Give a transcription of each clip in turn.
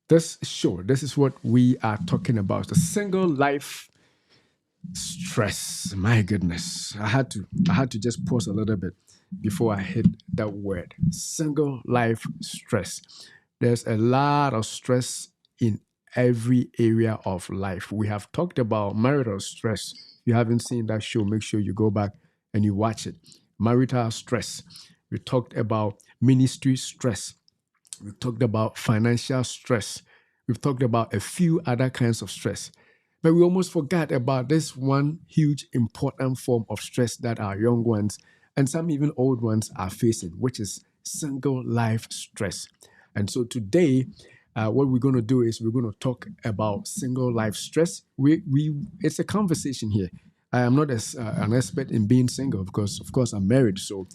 this is what we are talking about. The single life stress. My goodness. I had to just pause a little bit before I hit that word. Single life stress. There's a lot of stress in every area of life. We have talked about marital stress. If you haven't seen that show, make sure you go back and you watch it. Marital stress. We talked about ministry stress. We've talked about financial stress. We've talked about a few other kinds of stress. But we almost forgot about this one huge important form of stress that our young ones and some even old ones are facing, which is single life stress. And so today, what we're going to do is we're going to talk about single life stress. We It's a conversation here. I am not an expert in being single because, of course, I'm married. So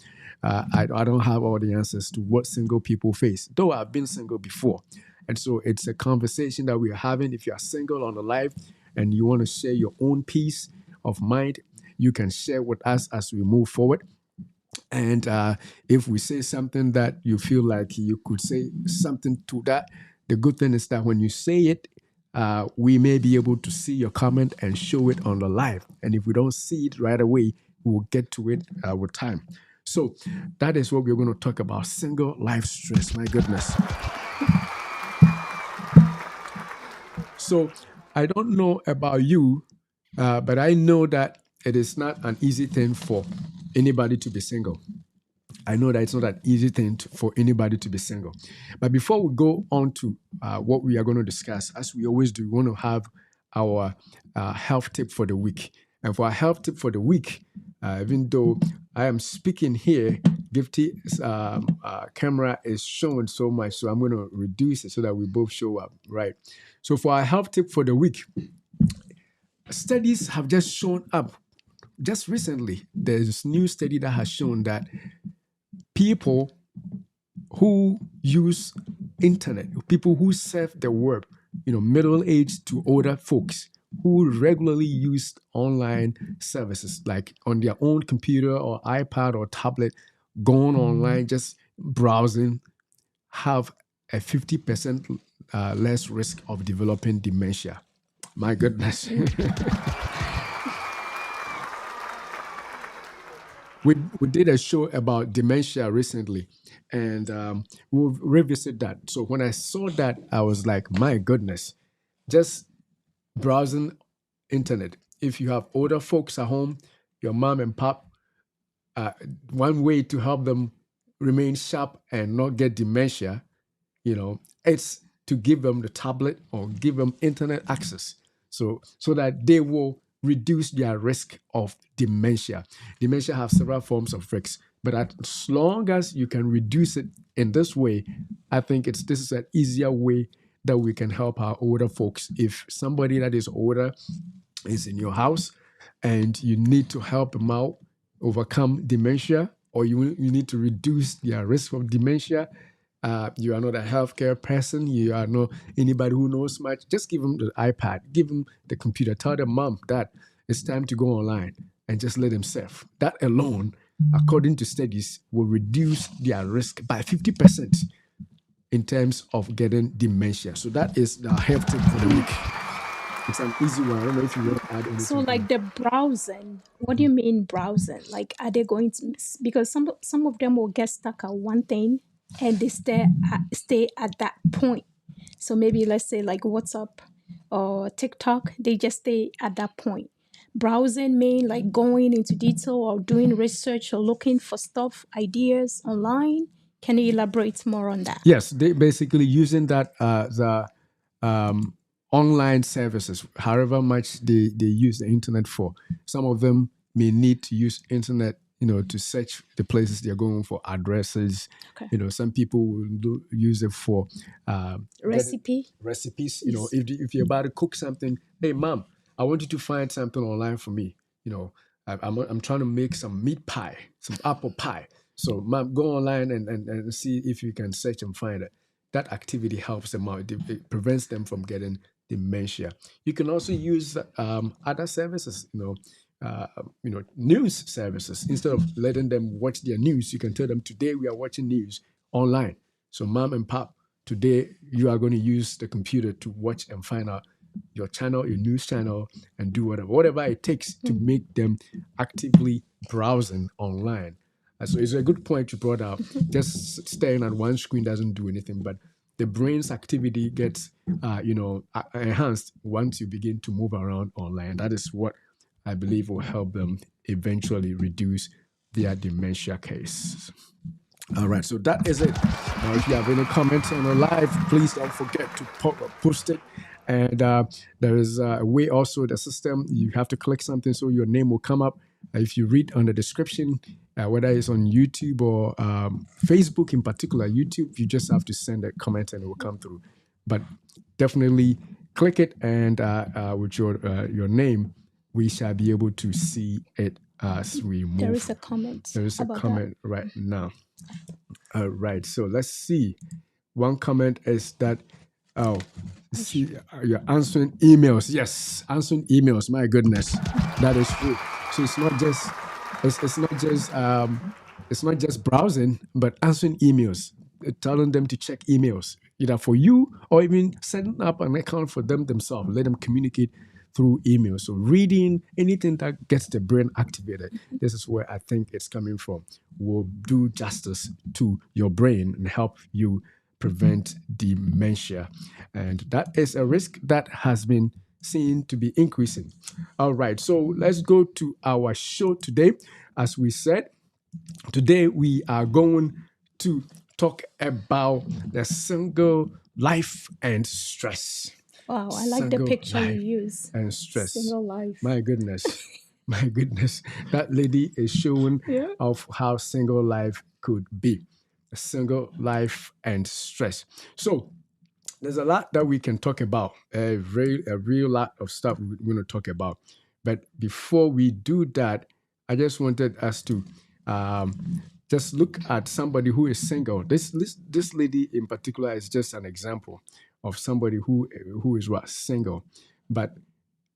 I don't have all the answers to what single people face, though I've been single before. And so it's a conversation that we are having. If you are single on the live and you want to share your own peace of mind, you can share with us as we move forward. And if we say something that you feel like you could say something to that, the good thing is that when you say it, we may be able to see your comment and show it on the live. And if we don't see it right away, we'll get to it with time. So that is what we're going to talk about, single life stress. My goodness. So I don't know about you, but I know that it is not an easy thing for anybody to be single. I know that it's not an easy thing for anybody to be single. But before we go on to what we are going to discuss, as we always do, we want to have our health tip for the week. And for our health tip for the week, even though I am speaking here, Gifty's camera is showing so much, so I'm going to reduce it so that we both show up, right? So for our health tip for the week, studies have just shown up. Just recently, there's this new study that has shown that people who use internet, people who surf the web, middle-aged to older folks who regularly use online services like on their own computer or iPad or tablet, going online, just browsing, have a 50% less risk of developing dementia. My goodness. We did a show about dementia recently, and we'll revisit that. So when I saw that, I was like, my goodness, just browsing internet. If you have older folks at home, your mom and pop, one way to help them remain sharp and not get dementia, it's to give them the tablet or give them internet access, so that they will reduce their risk of dementia. Dementia has several forms of risks, but as long as you can reduce it in this way, I think this is an easier way that we can help our older folks. If somebody that is older is in your house and you need to help them out overcome dementia, or you need to reduce their risk of dementia, you are not a healthcare person, you are not anybody who knows much, just give them the iPad, give them the computer, tell them, Mom, Dad, it's time to go online, and just let them surf. That alone, according to studies, will reduce their risk by 50% in terms of getting dementia. So that is the health tip for the week. It's an easy one. I don't know if you want to add anything. So, like the browsing, what do you mean browsing? Like, are they going to because some of them will get stuck at one thing and they stay at that point. So maybe let's say like WhatsApp or TikTok, they just stay at that point. Browsing mean like going into detail or doing research or looking for stuff, ideas online. Can you elaborate more on that? Yes, they basically using that the online services, however much they use the internet for. Some of them may need to use internet, to search the places they're going for addresses. Okay. Some people will use it for Recipe. recipes. If you're about to cook something, hey, Mom, I want you to find something online for me. I'm trying to make some meat pie, some apple pie. So, Mom, go online and see if you can search and find it. That activity helps them out. It prevents them from getting dementia. You can also use other services, news services. Instead of letting them watch their news, you can tell them, today we are watching news online. So Mom and Pop, Today, you are going to use the computer to watch and find out your channel, your news channel, and do whatever it takes to make them actively browsing online. So it's a good point you brought up. Just staring at one screen doesn't do anything, but the brain's activity gets, enhanced once you begin to move around online. That is what I believe will help them eventually reduce their dementia case. All right, so that is it. Now, if you have any comments on the live, please don't forget to post it. And there is a way also, the system, you have to click something so your name will come up. If you read on the description, whether it's on YouTube or Facebook in particular, YouTube, you just have to send a comment and it will come through. But definitely click it, and with your name, we shall be able to see it as we move. There is a comment. There is a about comment right now. All right, so let's see. One comment is that, oh, see, you're answering emails. Yes, answering emails. My goodness, that is true. So it's not just browsing, but answering emails, telling them to check emails, either for you or even setting up an account for them themselves. Let them communicate through email. So reading anything that gets the brain activated, this is where I think it's coming from, will do justice to your brain and help you prevent dementia. And that is a risk that has been seen to be increasing. All right, so let's go to our show today. As we said, today we are going to talk about the single life and stress. Wow, I like the Single picture you life use. and stress. Single life. My goodness. My goodness. That lady is showing Yeah. of how single life could be. A single life and stress. So there's a lot that we can talk about. A real lot of stuff we're going to talk about. But before we do that, I just wanted us to just look at somebody who is single. This lady in particular is just an example of somebody who is what, single. But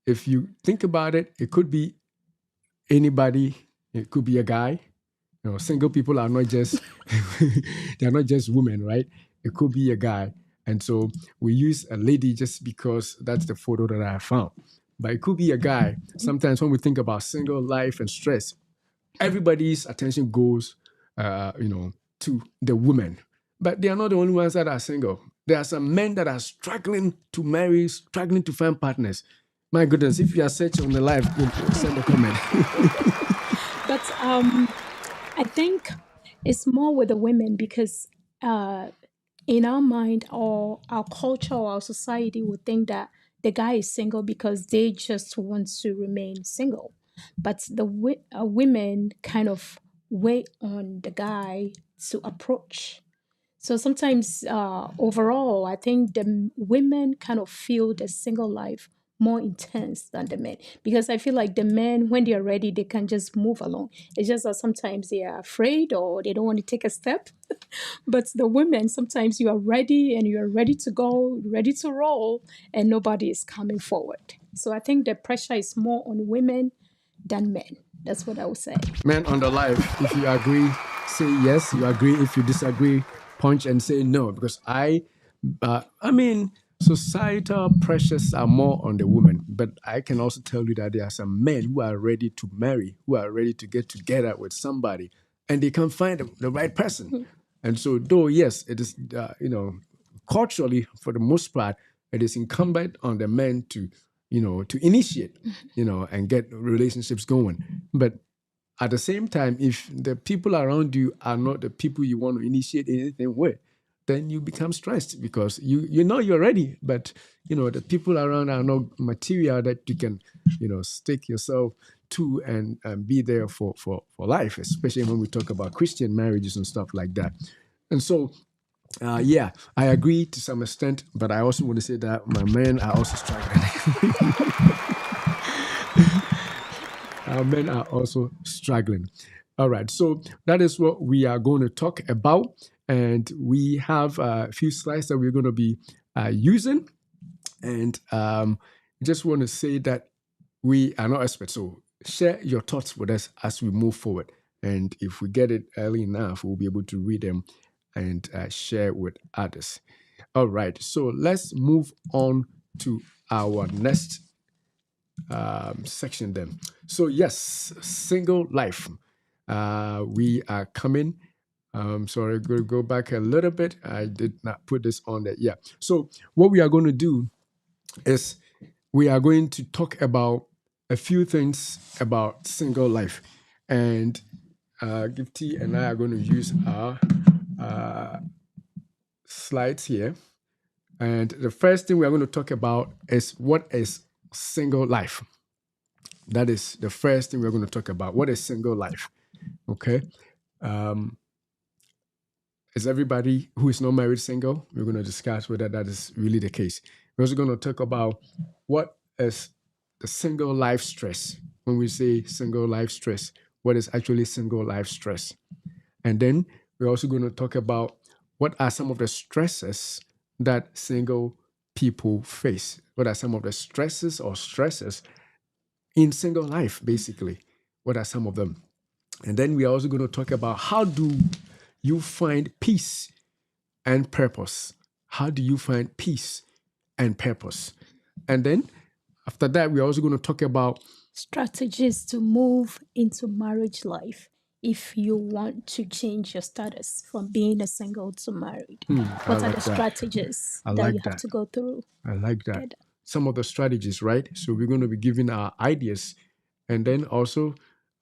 if you think about it, it could be anybody. It could be a guy. Single people are not just they're not just women, right? It could be a guy. And so we use a lady just because that's the photo that I found. But it could be a guy. Sometimes when we think about single life and stress, everybody's attention goes, to the women. But they are not the only ones that are single. There are some men that are struggling to marry, struggling to find partners. My goodness, if you are searching on the live, send a comment. But I think it's more with the women because in our mind or our culture or our society would think that the guy is single because they just want to remain single. But the women kind of wait on the guy to approach. So sometimes, overall, I think the women kind of feel the single life more intense than the men because I feel like the men, when they are ready, they can just move along. It's just that sometimes they are afraid or they don't want to take a step. But the women, sometimes you are ready and you are ready to go, ready to roll, and nobody is coming forward. So I think the pressure is more on women than men. That's what I would say. Men on the live, if you agree, say yes. You agree. If you disagree, punch and say no. Because societal pressures are more on the woman. But I can also tell you that there are some men who are ready to marry, who are ready to get together with somebody, and they can't find the right person. And so, though, yes, it is, culturally, for the most part, it is incumbent on the men to initiate, and get relationships going. But at the same time, if the people around you are not the people you want to initiate anything with, then you become stressed because you know you're ready, but the people around are not material that you can stick yourself to and be there for life, especially when we talk about Christian marriages and stuff like that. And so yeah, I agree to some extent, but I also want to say that my men are also struggling. Our men are also struggling. All right, so that is what we are going to talk about. And we have a few slides that we're going to be using. And just want to say that we are not experts. So share your thoughts with us as we move forward. And if we get it early enough, we'll be able to read them and share with others. All right. So let's move on to our next section then. So yes, single life. We are coming. Sorry, go back a little bit. I did not put this on there. Yeah. So what we are going to do is we are going to talk about a few things about single life, and Gifty and I are going to use our slides here. And the first thing we are going to talk about is what is single life. That is the first thing we're going to talk about. What is single life? Okay. Um, is everybody who is not married single? We're going to discuss whether that is really the case. We're also going to talk about what is the single life stress. When we say single life stress, what is actually single life stress? And then we're also going to talk about what are some of the stresses that single people face. What are some of the stresses or stresses in single life, basically? What are some of them? And then we are also going to talk about how do you find peace and purpose? How do you find peace and purpose? And then after that, we're also going to talk about Strategies to move into marriage life if you want to change your status from being a single to married. I What are the like that. strategies I that you like have that. to go through? I like that. Get Some of the strategies, right? So we're going to be giving our ideas. And then also,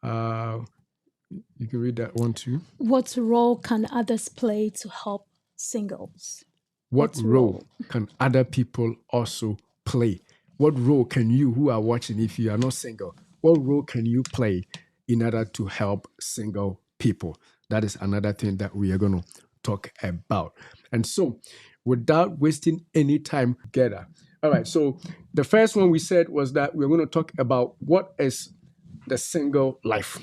you can read that one too. What role can others play to help singles? What role can other people also play? What role can you, who are watching, if you are not single, what role can you play in order to help single people? That is another thing that we are going to talk about. And so, without wasting any time together, all right. So, the first one we said was that we're going to talk about what is the single life.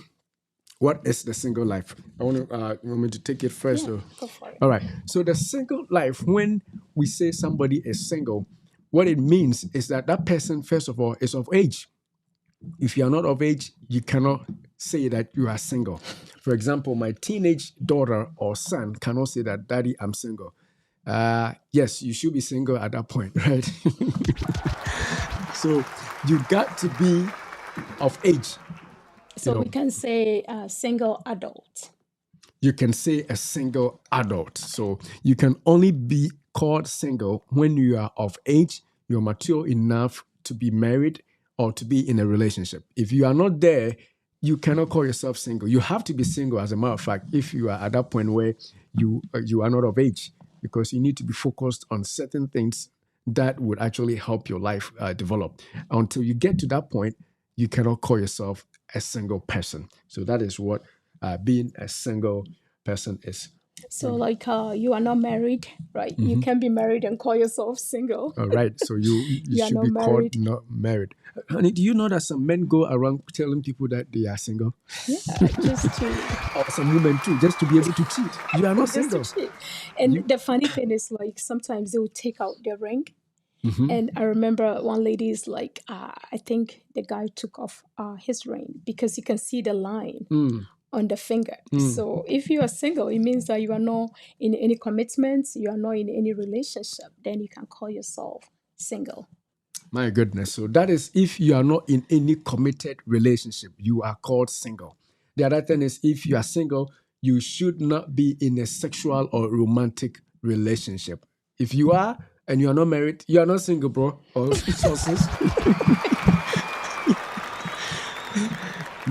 What is the single life? I want to you want me to take it first. Yeah, Or? go for it. All right. So the single life, when we say somebody is single, what it means is that that person, first of all, is of age. If you are not of age, you cannot say that you are single. For example, my teenage daughter or son cannot say that, Daddy, I'm single. Yes, you should be single at that point, right? So you got to be of age. So we can say single adult. You can say a single adult. So you can only be called single when you are of age, you're mature enough to be married or to be in a relationship. If you are not there, you cannot call yourself single. You have to be single, as a matter of fact, if you are at that point where you are not of age, because you need to be focused on certain things that would actually help your life develop. Until you get to that point, you cannot call yourself a single person. So that is what being a single person is. So like you are not married, right? You can be married and call yourself single. All right. So you You are should not be called married. not married. Honey, do you know that some men go around telling people that they are single? Yeah, just to Or some women too, just to be able to cheat. You are not just to single. cheat. And You the funny thing is like sometimes they will take out their ring. And I remember one lady is like, I think the guy took off his ring because you can see the line on the finger. So if you are single, it means that you are not in any commitments, you are not in any relationship, then you can call yourself single. My goodness. So that is if you are not in any committed relationship, you are called single. The other thing is if you are single, you should not be in a sexual or romantic relationship. If you are and you are not married, you are not single, bro. Or sis.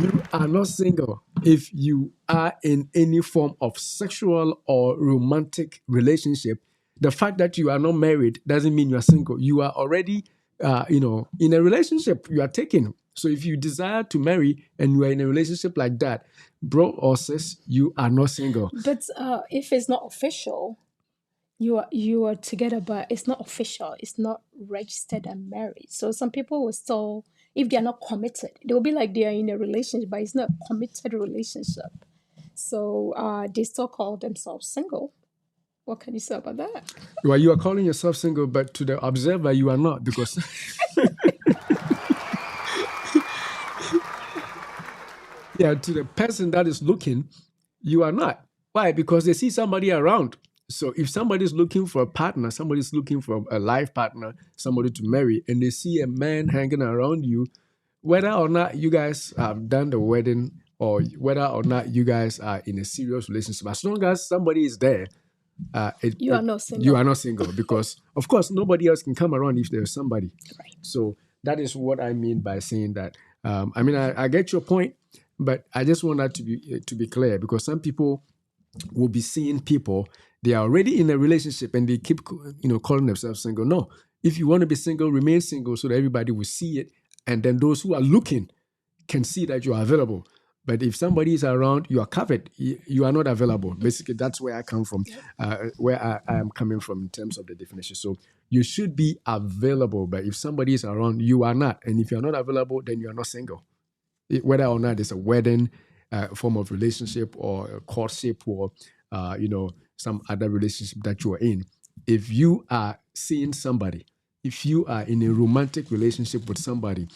You are not single if you are in any form of sexual or romantic relationship. The fact that you are not married doesn't mean you are single. You are already, in a relationship. You are taken. So if you desire to marry and you are in a relationship like that, bro or sis, you are not single. But if it's not official, you are together, but it's not official. It's not registered and married. So some people will still, if they are not committed, they will be like they are in a relationship, but it's not a committed relationship. So they still call themselves single. What can you say about that? Well, you are calling yourself single, but to the observer, you are not because yeah, to the person that is looking, you are not. Why? Because they see somebody around. So if somebody's looking for a partner, somebody's looking for a life partner, somebody to marry, and they see a man hanging around you, whether or not you guys have done the wedding or whether or not you guys are in a serious relationship, as long as somebody is there, You are not you are single. not single because, of course, nobody else can come around if there's somebody. Right. So that is what I mean by saying that. I mean, I get your point, but I just want that to be clear because some people will be seeing people they are already in a relationship and they keep calling themselves single. No, if you want to be single, remain single so that everybody will see it, and then those who are looking can see that you are available. But if somebody is around, you are covered. You are not available. Basically, that's where I come from, Yep. where I am coming from in terms of the definition. So you should be available. But if somebody is around, you are not. And if you are not available, then you are not single. Whether or not it's a wedding, form of relationship, or a courtship, or some other relationship that you are in. If you are seeing somebody, if you are in a romantic relationship with somebody,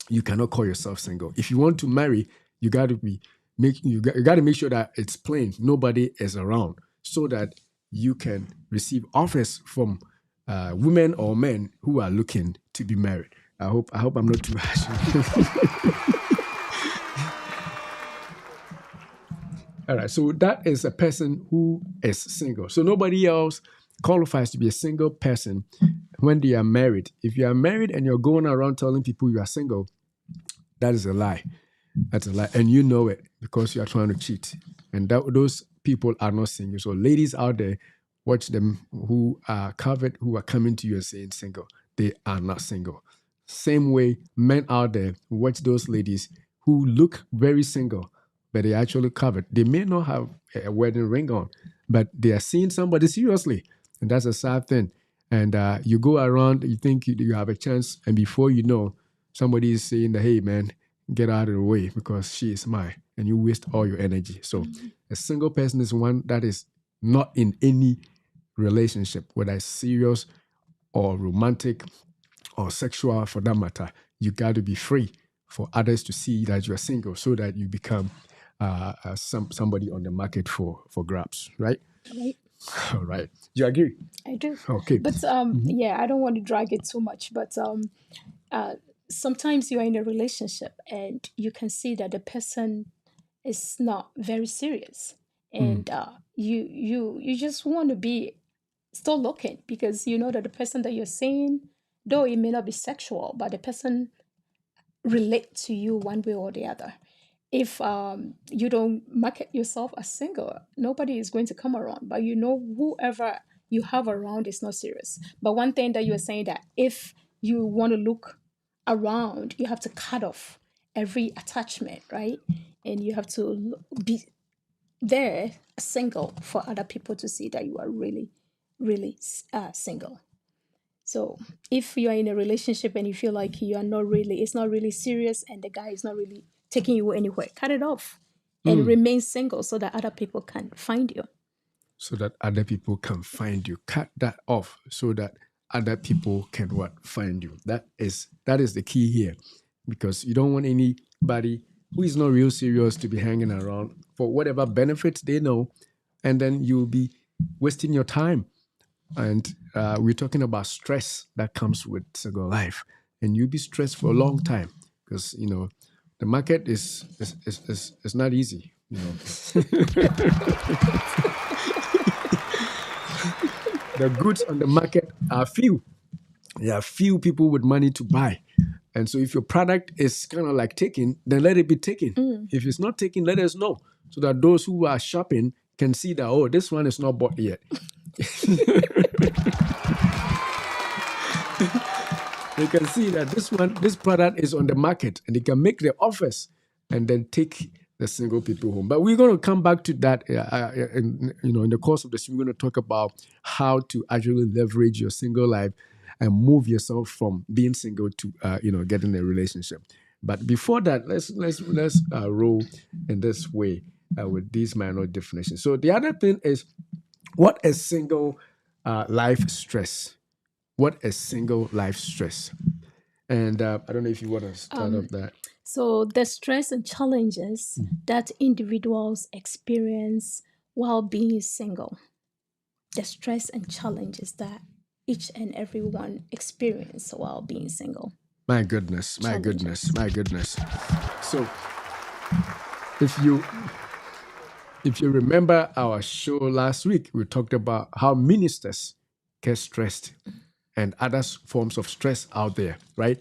you cannot call yourself single. If you want to marry, you got to you got to make sure that it's plain, nobody is around, so that you can receive offers from women or men who are looking to be married. I hope I'm not too harsh. All right, so that is a person who is single. So nobody else qualifies to be a single person when they are married. If you are married and you're going around telling people you are single, that is a lie. That's a lie. And you know it because you are trying to cheat. And those people are not single. So, ladies out there, watch them who are covered, who are coming to you and saying single. They are not single. Same way, men out there, watch those ladies who look very single, but they actually covered. They may not have a wedding ring on, but they are seeing somebody seriously. And that's a sad thing. And you go around, you think you have a chance, and before you know, somebody is saying that, hey, man, get out of the way because she is mine, and you waste all your energy. So a single person is one that is not in any relationship, whether it's serious or romantic or sexual for that matter. You got to be free for others to see that you're single so that you become somebody on the market for grabs, right? Right. All right. You agree? I do. Okay. But yeah, I don't want to drag it too much. But uh, sometimes you're in a relationship and you can see that the person is not very serious, and you just want to be still looking because you know that the person that you're seeing, though it may not be sexual, but the person relate to you one way or the other. If you don't market yourself as single, nobody is going to come around. But you know, whoever you have around is not serious. But one thing that you are saying that if you want to look around, you have to cut off every attachment, right? And you have to be there single for other people to see that you are really, really single. So if you are in a relationship and you feel like you are not really, it's not really serious and the guy is not really taking you anywhere, cut it off and remain single so that other people can find you. So that other people can find you. Cut that off so that other people can what find you. That is the key here, because you don't want anybody who is not real serious to be hanging around for whatever benefits they know, and then you'll be wasting your time. And we're talking about stress that comes with single life, and you'll be stressed for a long time because the market is not easy. The goods on the market are few. There are few people with money to buy. And so if your product is kind of like taken, then let it be taken. If it's not taken, let us know so that those who are shopping can see that, oh, this one is not bought yet. They can see that this product is on the market, and they can make the offers and then take the single people home. But we're going to come back to that in the course of this. We're going to talk about how to actually leverage your single life and move yourself from being single to getting a relationship. But before that, let's roll in this way with these minor definitions. So the other thing is, what is single life stress? What is single life stress? And I don't know if you want to start off that. So the stress and challenges that individuals experience while being single. the stress and challenges that each and every one experience while being single. My goodness, my goodness, Challenges. my goodness. So if you remember our show last week, we talked about how ministers get stressed and other forms of stress out there, right?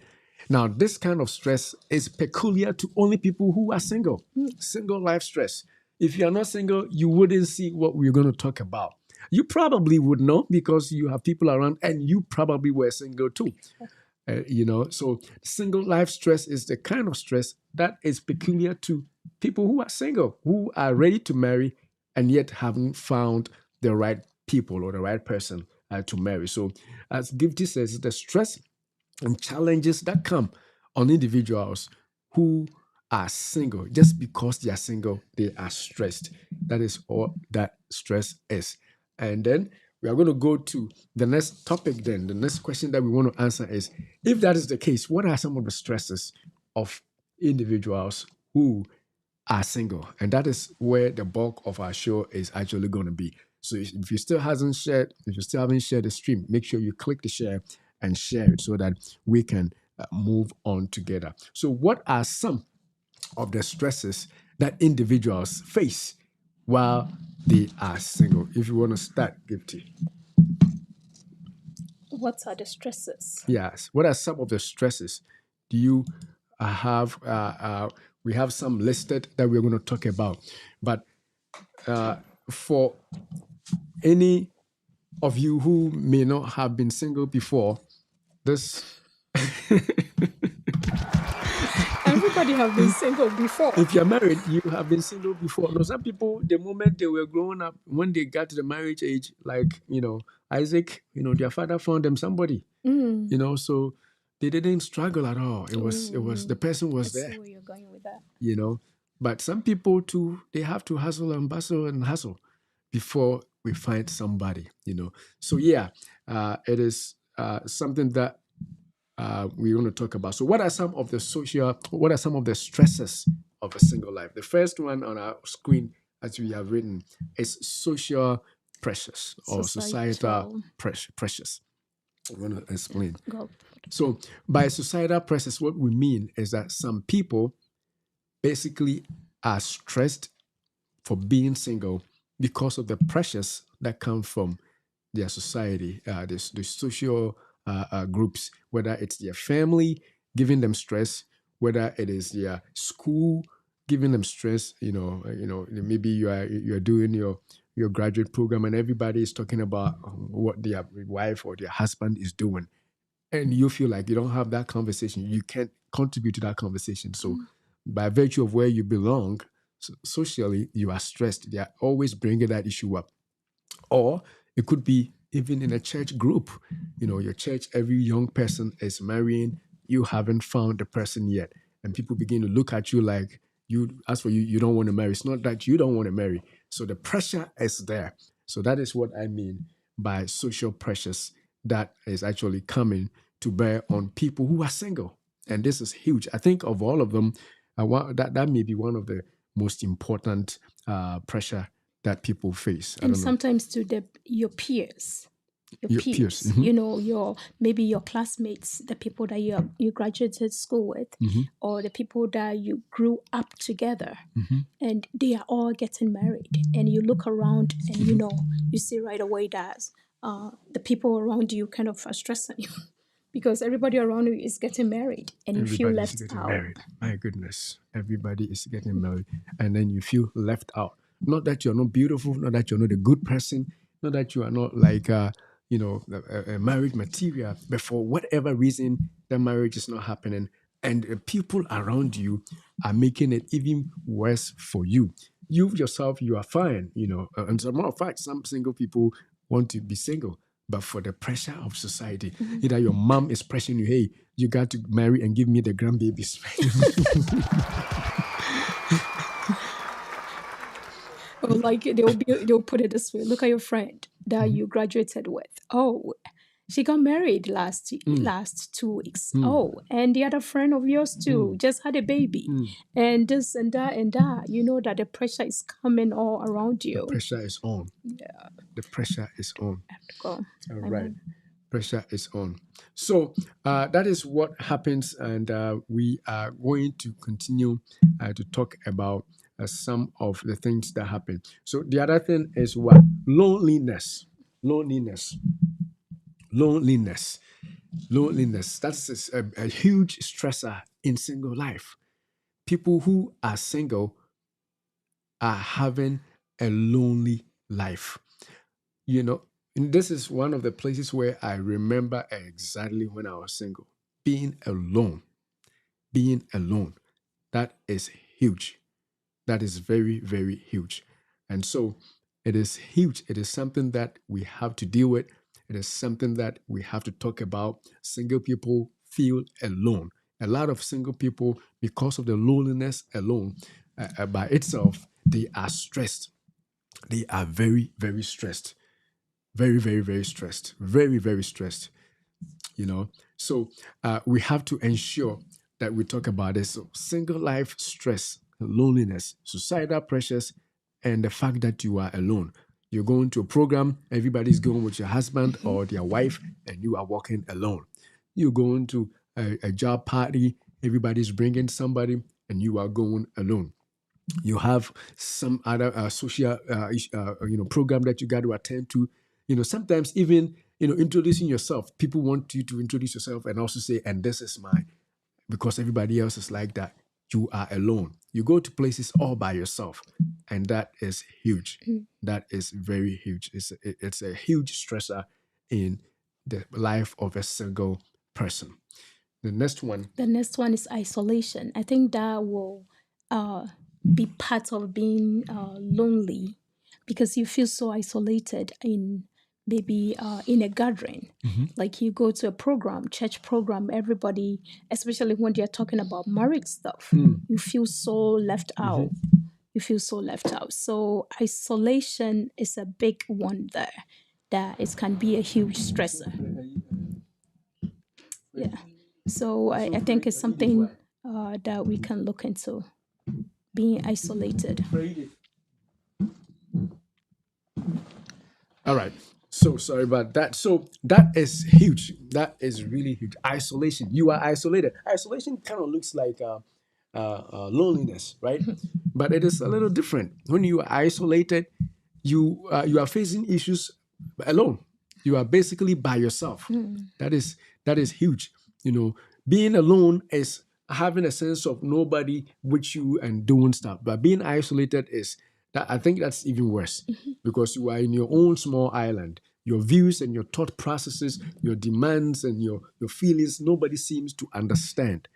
Now, this kind of stress is peculiar to only people who are single, single life stress. If you are not single, you wouldn't see what we're going to talk about. You probably would know because you have people around and you probably were single too. So single life stress is the kind of stress that is peculiar to people who are single, who are ready to marry and yet haven't found the right people or the right person to marry. So, as Gifty says, the stress and challenges that come on individuals who are single. Just because they are single, they are stressed. That is all that stress is. And then we are going to go to the next topic. Then the next question that we want to answer is, if that is the case, what are some of the stresses of individuals who are single? And that is where the bulk of our show is actually going to be. So if you still haven't shared, if you still haven't shared the stream, make sure you click the share and share it so that we can move on together. So what are some of the stresses that individuals face while they are single? If you want to start, Gifty. What are the stresses? Yes. What are some of the stresses? Do you have? We have some listed that we're going to talk about, but for any of you who may not have been single before, this Everybody have been single before. if you're married, you have been single before. No, some people, the moment they were growing up, when they got to the marriage age, like Isaac, their father found them somebody, so they didn't struggle at all. It was the person I was see there, where you're going with that. you know. But some people too, they have to hustle and bustle and hustle before we find somebody. So yeah, it is something that we're going to talk about. So what are some of the stresses of a single life? The first one on our screen, as we have written, is social pressures or societal Societal. pressures. I'm going to explain. Go. So by societal pressures, what we mean is that some people basically are stressed for being single because of the pressures that come from their society, the social groups, whether it's their family giving them stress, whether it is their school giving them stress. Maybe you are doing your graduate program and everybody is talking about what their wife or their husband is doing, and you feel like you don't have that conversation, you can't contribute to that conversation. So by virtue of where you belong, socially, you are stressed. They are always bringing that issue up. Or it could be even in a church group. Your church, every young person is marrying, you haven't found the person yet. And people begin to look at you like, as for you, you don't want to marry. It's not that you don't want to marry. So the pressure is there. So that is what I mean by social pressures that is actually coming to bear on people who are single. And this is huge. I think of all of them, that may be one of the most important pressure that people face. I And don't know. sometimes to your peers. Your Your peers. peers, your maybe your classmates, the people that you graduated school with, or the people that you grew up together, and they are all getting married, and you look around and you see right away that the people around you kind of are stressing you because everybody around you is getting married and you feel Everybody is left getting out. married. My goodness. Everybody is getting married. And then you feel left out. Not that you're not beautiful, not that you're not a good person, not that you are not like, a married material, but for whatever reason, the marriage is not happening. And people around you are making it even worse for you. You yourself, you are fine, And as a matter of fact, some single people want to be single, but for the pressure of society, either your mom is pressuring you, hey, you got to marry and give me the grandbabies. Or like they'll put it this way: look at your friend that you graduated with. Oh, She got married last 2 weeks. Oh, and the other friend of yours too just had a baby, and this and that and that. You know that the pressure is coming all around The you. pressure is on. Yeah, The pressure is on. I have to go. All I right. know. Pressure is on. So that is what happens, and we are going to continue to talk about some of the things that happen. So the other thing is what? Loneliness. Loneliness. Loneliness. Loneliness. That's a huge stressor in single life. People who are single are having a lonely life. You know, and this is one of the places where I remember exactly when I was single. Being alone. Being alone. That is huge. That is very, very huge. And so it is huge. It is something that we have to deal with. It is something that we have to talk about. Single people feel alone. A lot of single people, because of the loneliness alone by itself, they are stressed. They are very, very stressed. Very, very, very stressed. Very, very stressed. You know, so we have to ensure that we talk about this. So single life stress, loneliness, societal pressures, and the fact that you are alone. You're going to a program, everybody's going with your husband or their wife, and you are walking alone. You're going to a job party, everybody's bringing somebody, and you are going alone. You have some other social program that you got to attend to. Sometimes even introducing yourself, people want you to introduce yourself and also say, and this is my, because everybody else is like that. You are alone. You go to places all by yourself, and that is huge. That is very huge. It's a huge stressor in the life of a single person. The next one. The next one is isolation. I think that will uh, be part of being lonely because you feel so isolated in maybe in a gathering. Like you go to a program, church program, everybody, especially when they're talking about marriage stuff, you feel so left out. You feel so left out. So isolation is a big one there. That it can be a huge stressor. Yeah. So I think it's something that we can look into being isolated. All right. So sorry about that. So that is huge. That is really huge. Isolation. You are isolated. Isolation kind of looks like loneliness, right? But it is a little different. When you are isolated, you are facing issues alone. You are basically by yourself. That is huge. Being alone is having a sense of nobody with you and doing stuff. But being isolated is that, I think that's even worse because you are in your own small island. Your views and your thought processes, your demands and your feelings, nobody seems to understand.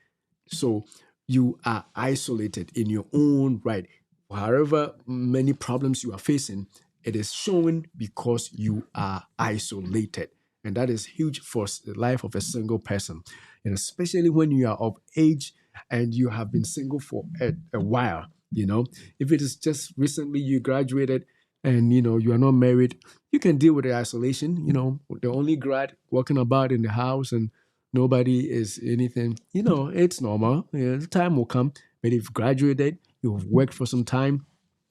So you are isolated in your own right. However many problems you are facing, it is showing because you are isolated. And that is huge for the life of a single person. And especially when you are of age and you have been single for a while. If it is just recently you graduated and you are not married, you can deal with the isolation. The only grad walking about in the house and nobody is anything. It's normal. The time will come. But if you've graduated, you've worked for some time,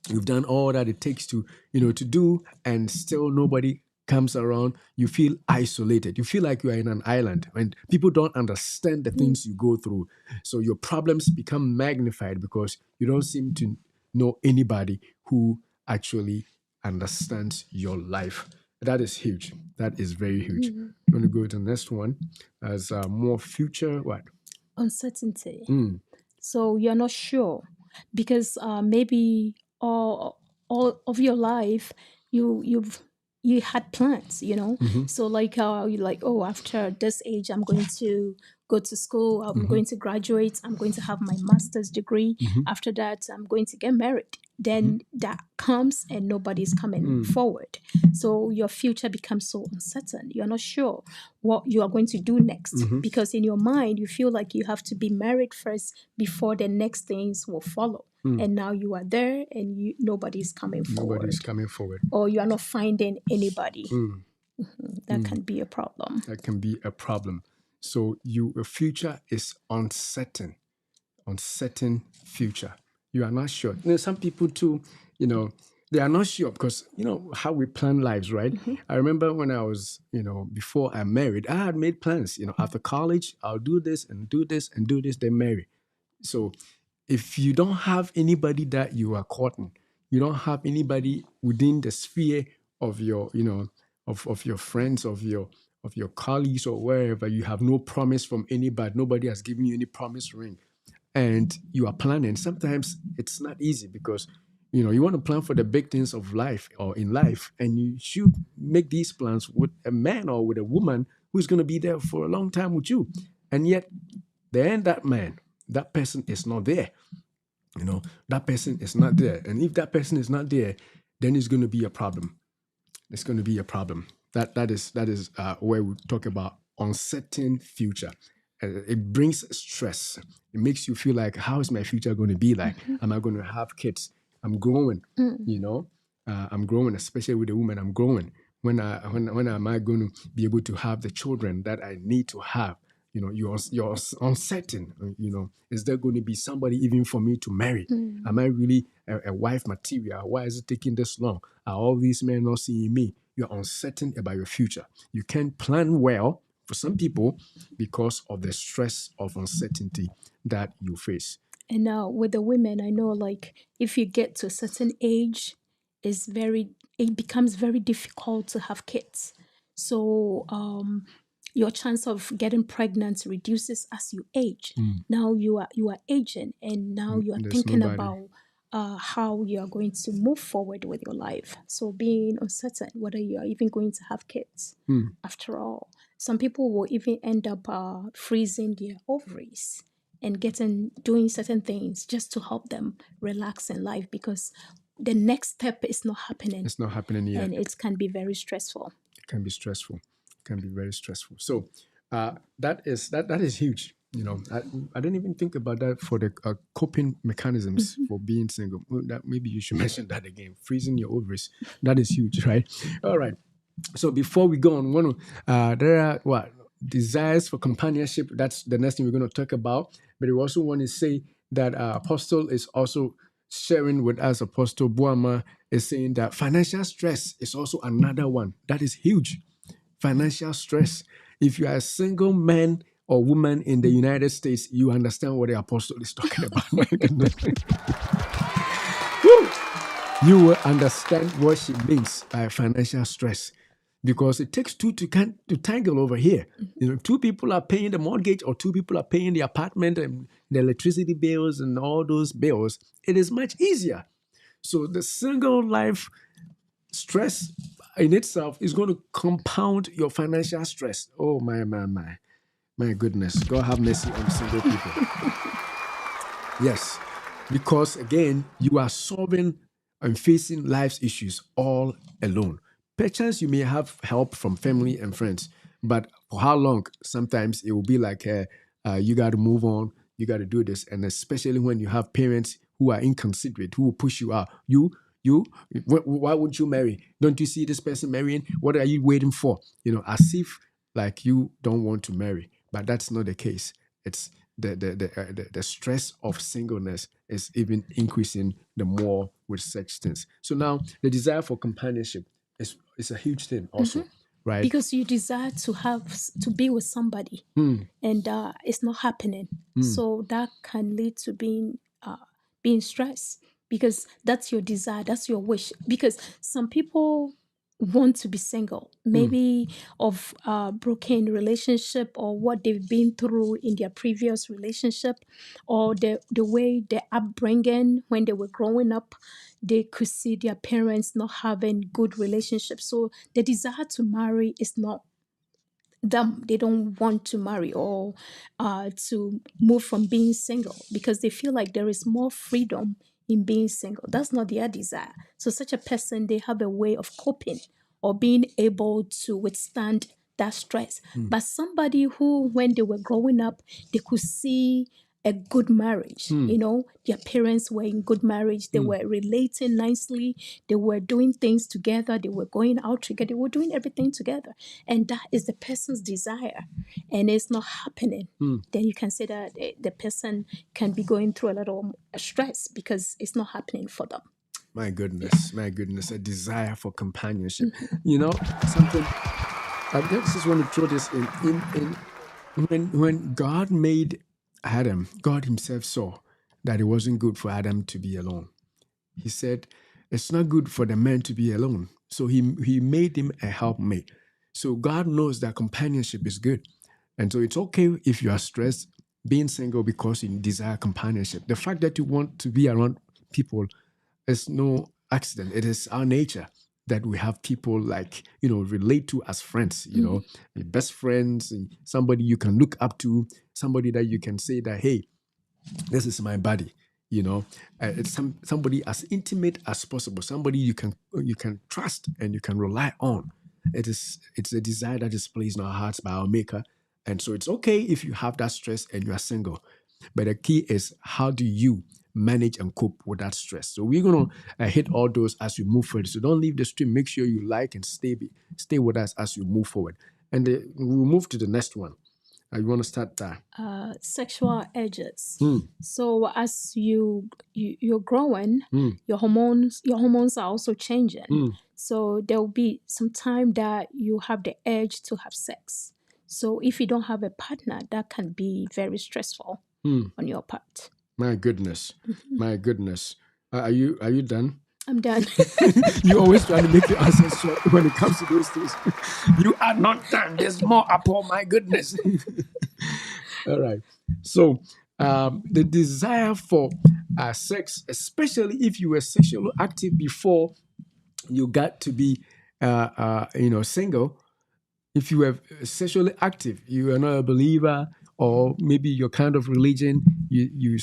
you've done all that it takes to do, and still nobody comes around, you feel isolated. You feel like you are in an island and people don't understand the things you go through. So your problems become magnified because you don't seem to know anybody who actually understands your life. That is huge. That is very huge. I'm going to go to the next one as more future what? Uncertainty. So you're not sure because maybe all of your life you had plans, So like you like, oh, after this age I'm going to go to school, I'm going to graduate, I'm going to have my master's degree. After that I'm going to get married. Then that comes and nobody's coming forward. So your future becomes so uncertain. You're not sure what you are going to do next because in your mind you feel like you have to be married first before the next things will follow. And now you are there and nobody's coming forward. Nobody's coming forward. Or you are not finding anybody. That can be a problem. That can be a problem. So your future is uncertain, uncertain future. You are not sure. Some people too, they are not sure because how we plan lives, right? I remember when I was, before I married, I had made plans. After college, I'll do this and do this and do this, then marry. So if you don't have anybody that you are courting, you don't have anybody within the sphere of your, of your friends, of your colleagues or wherever, you have no promise from anybody, nobody has given you any promise ring, and you are planning. Sometimes it's not easy because you want to plan for the big things of life or in life, and you should make these plans with a man or with a woman who's going to be there for a long time with you, and yet then that man, that person is not there. That person is not there. And if that person is not there, then it's going to be a problem. It's going to be a problem. That is where we talk about uncertain future. It brings stress. It makes you feel like, how is my future going to be like? Am I going to have kids? I'm growing. I'm growing, especially with a woman. I'm growing. When am I going to be able to have the children that I need to have? You're uncertain. Is there going to be somebody even for me to marry? Am I really a wife material? Why is it taking this long? Are all these men not seeing me? You're uncertain about your future. You can't plan well for some people because of the stress of uncertainty that you face. And with the women, I know like if you get to a certain age, it becomes very difficult to have kids. So your chance of getting pregnant reduces as you age. Now you are aging, and now you are There's thinking nobody. about how you are going to move forward with your life. So being uncertain whether you are even going to have kids. After all, some people will even end up freezing their ovaries and doing certain things just to help them relax in life because the next step is not happening, It's not happening yet. and it can be very stressful. It can be stressful. It can be very stressful. So that is huge. I didn't even think about that for the coping mechanisms for being single. Well, that maybe you should mention that again. Freezing your ovaries. That is huge, right? All right. So before we go on, there are what desires for companionship. That's the next thing we're going to talk about. But we also want to say that Apostle is also sharing with us. Apostle Buama is saying that financial stress is also another one that is huge. Financial stress. If you are a single man or woman in the United States, you understand what the apostle is talking about. My goodness. Woo! You will understand what she means by financial stress because it takes two to tangle over here. Two people are paying the mortgage or two people are paying the apartment and the electricity bills and all those bills. It is much easier. So the single life stress in itself is going to compound your financial stress. Oh my goodness. God have mercy on single people. Yes, because again, you are solving and facing life's issues all alone. Perchance you may have help from family and friends, but for how long? Sometimes it will be like, you got to move on, you got to do this, and especially when you have parents who are inconsiderate, who will push you out. You, why would you marry? Don't you see this person marrying? What are you waiting for? As if like you don't want to marry, but that's not the case. It's the stress of singleness is even increasing the more with such things. So now the desire for companionship is a huge thing also, right? Because you desire to be with somebody, and it's not happening. So that can lead to being stressed because that's your desire, that's your wish. Because some people want to be single, maybe of a broken relationship or what they've been through in their previous relationship, or the way their upbringing when they were growing up, they could see their parents not having good relationships. So the desire to marry is not them. They don't want to marry or to move from being single because they feel like there is more freedom in being single. That's not their desire. So such a person, they have a way of coping or being able to withstand that stress. But somebody who, when they were growing up, they could see a good marriage. Their parents were in good marriage. They were relating nicely. They were doing things together. They were going out together. They were doing everything together. And that is the person's desire. And it's not happening. Then you can say that the person can be going through a lot of stress because it's not happening for them. My goodness, my goodness, a desire for companionship. Something. I just want to throw this in when God made Adam, God Himself saw that it wasn't good for Adam to be alone. He said, "It's not good for the man to be alone." So He made him a helpmate. So God knows that companionship is good, and so it's okay if you are stressed being single because you desire companionship. The fact that you want to be around people is no accident. It is our nature that we have people like, relate to as friends, your best friends, and somebody you can look up to, somebody that you can say that, hey, this is my buddy. It's somebody as intimate as possible, somebody you can trust and you can rely on. It's a desire that is placed in our hearts by our Maker, and so it's okay if you have that stress and you are single. But the key is, how do you manage and cope with that stress? So we're gonna hit all those as we move forward. So don't leave the stream. Make sure you like and stay with us as you move forward. And we'll move to the next one. You want to start there? Sexual urges. So as you're growing, your hormones are also changing. So there will be some time that you have the urge to have sex. So if you don't have a partner, that can be very stressful on your part. My goodness, my goodness. Are you done? I'm done. You always try to make your answers short when it comes to those things. You are not done. There's more up. Oh my goodness. All right. So the desire for sex, especially if you were sexually active before you got to be, single. If you were sexually active, you are not a believer, or maybe your kind of religion, you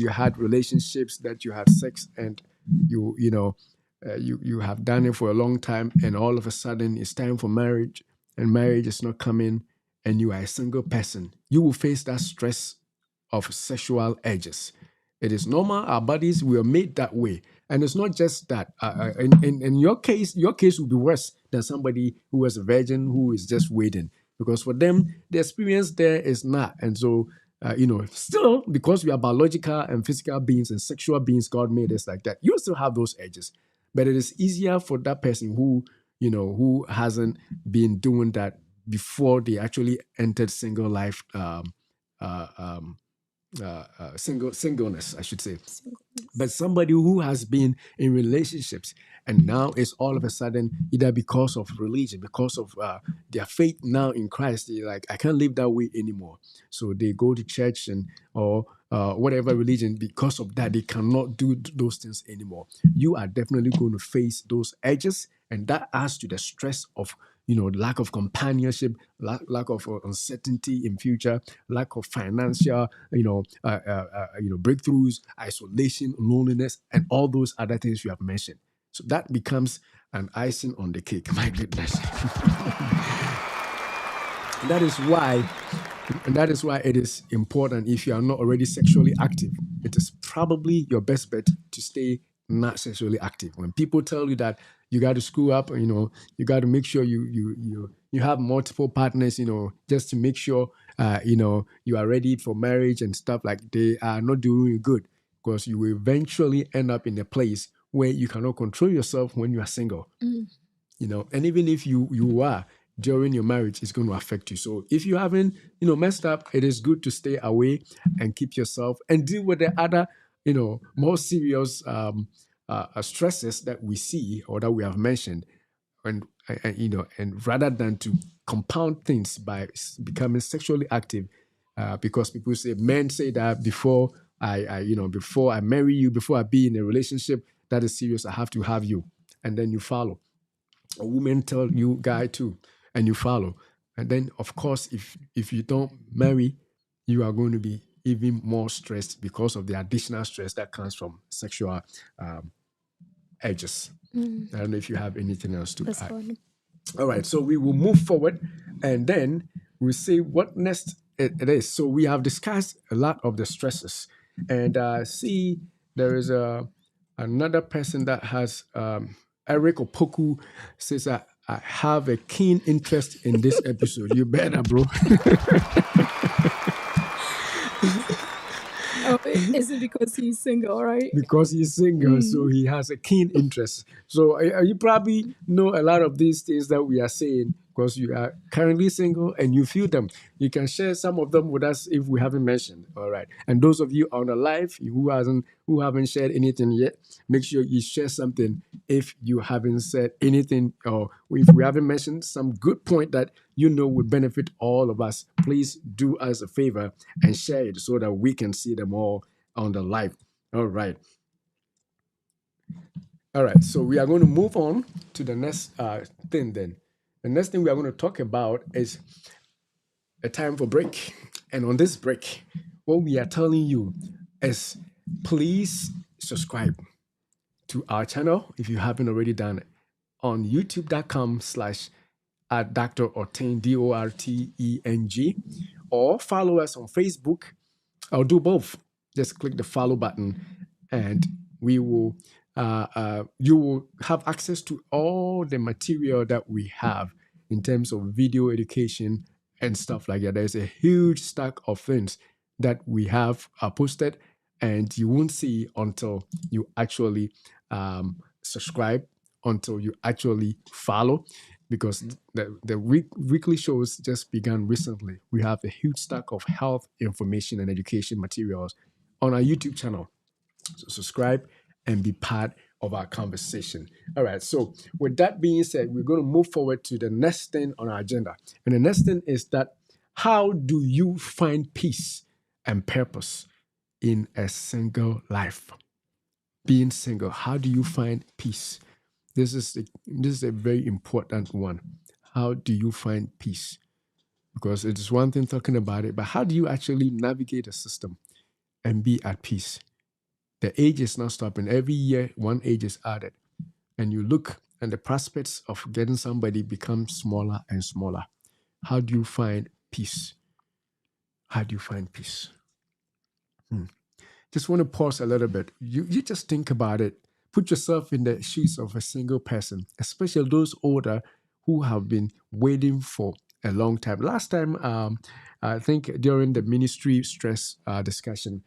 had relationships that you had sex, and you have done it for a long time, and all of a sudden it's time for marriage, and marriage is not coming, and you are a single person, you will face that stress of sexual urges. It is normal. Our bodies were made that way, and it's not just that. In your case will be worse than somebody who was a virgin who is just waiting, because for them the experience there is not. And so, still, because we are biological and physical beings and sexual beings, God made us like that. You still have those edges, but it is easier for that person who hasn't been doing that before they actually entered single life. Singleness, I should say. But somebody who has been in relationships and now is all of a sudden, either because of religion, because of their faith now in Christ, they're like, I can't live that way anymore. So they go to church or whatever religion. Because of that, they cannot do those things anymore. You are definitely going to face those edges, and that adds to the stress of lack of companionship, lack of uncertainty in future, lack of financial, breakthroughs, isolation, loneliness, and all those other things you have mentioned. So that becomes an icing on the cake. My goodness. And that is why it is important, if you are not already sexually active, it is probably your best bet to stay not sexually active. When people tell you that you got to screw up, you got to make sure you have multiple partners, just to make sure you are ready for marriage and stuff, like, they are not doing you good, because you will eventually end up in a place where you cannot control yourself when you are single. And even if you are during your marriage, it's going to affect you. So if you haven't messed up, it is good to stay away and keep yourself and deal with the other more serious stresses that we see or that we have mentioned, and rather than to compound things by becoming sexually active, because men say that before before I marry you, before I be in a relationship that is serious, I have to have you, and then you follow. A woman tell you, guy too, and you follow. And then, of course, if you don't marry, you are going to be even more stressed because of the additional stress that comes from sexual edges. I don't know if you have anything else to add. All right, so we will move forward, and then we'll say what next it is. So we have discussed a lot of the stresses, and see, there is another person that has Eric Opoku says I have a keen interest in this episode. You better, bro. Oh, is it because he's single, right? Because he's single, so he has a keen interest. So you probably know a lot of these things that we are saying because you are currently single and you feel them. You can share some of them with us if we haven't mentioned. All right. And those of you on the live who haven't shared anything yet, make sure you share something if you haven't said anything or if we haven't mentioned some good point that you know would benefit all of us. Please do us a favor and share it so that we can see them all on the live. All right. All right. So we are going to move on to the next thing then. The next thing we are going to talk about is a time for break. And on this break, what we are telling you is please subscribe to our channel if you haven't already done it on youtube.com/ at Dr. Orteng, DORTENG, or follow us on Facebook. I'll do both. Just click the follow button, and we will. You will have access to all the material that we have in terms of video education and stuff like that. There's a huge stack of things that we have posted, and you won't see until you actually subscribe, until you actually follow, because the weekly shows just began recently. We have a huge stack of health information and education materials on our YouTube channel. So subscribe and be part of our conversation. All right. So with that being said, we're going to move forward to the next thing on our agenda. And the next thing is that how do you find peace and purpose in a single life? Being single, how do you find peace? This is a very important one. How do you find peace? Because it is one thing talking about it, but how do you actually navigate the system and be at peace? The age is not stopping. Every year, one age is added. And you look and the prospects of getting somebody become smaller and smaller. How do you find peace? How do you find peace? Just want to pause a little bit. You just think about it. Put yourself in the shoes of a single person, especially those older who have been waiting for a long time. Last time, I think during the ministry stress discussion,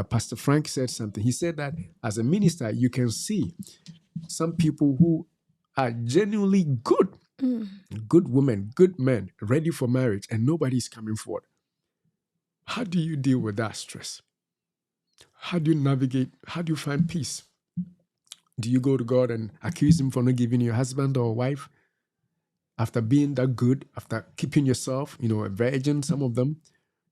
Pastor Frank said something. He said that as a minister, you can see some people who are genuinely good women, good men, ready for marriage, and nobody's coming forward. How do you deal with that stress? How do you navigate? How do you find peace? Do you go to God and accuse him for not giving you a husband or a wife? After being that good, after keeping yourself, a virgin, some of them,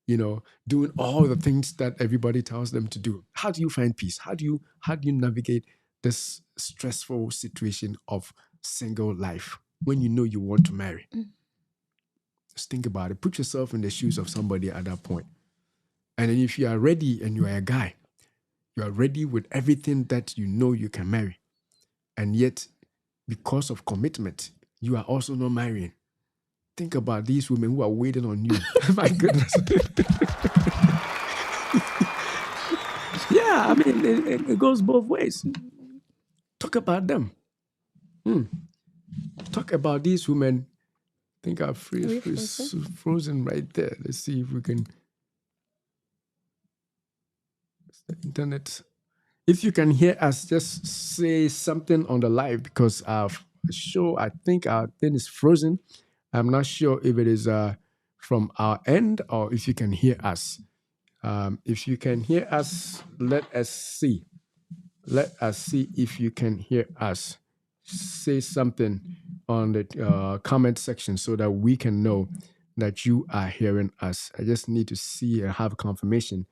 doing all the things that everybody tells them to do. How do you find peace? How do you navigate this stressful situation of single life when you know you want to marry? Just think about it. Put yourself in the shoes of somebody at that point. And then if you are ready and you are a guy, you are ready with everything that you know you can marry. And yet, because of commitment, you are also not marrying. Think about these women who are waiting on you. My goodness. Yeah, I mean, it goes both ways. Talk about them. Talk about these women. I think I've frozen right there. Let's see if we can. The internet. If you can hear us, just say something on the live because our show, I think our thing is frozen. I'm not sure if it is from our end or if you can hear us. If you can hear us, let us see. Let us see if you can hear us. Say something on the comment section so that we can know that you are hearing us. I just need to see and have confirmation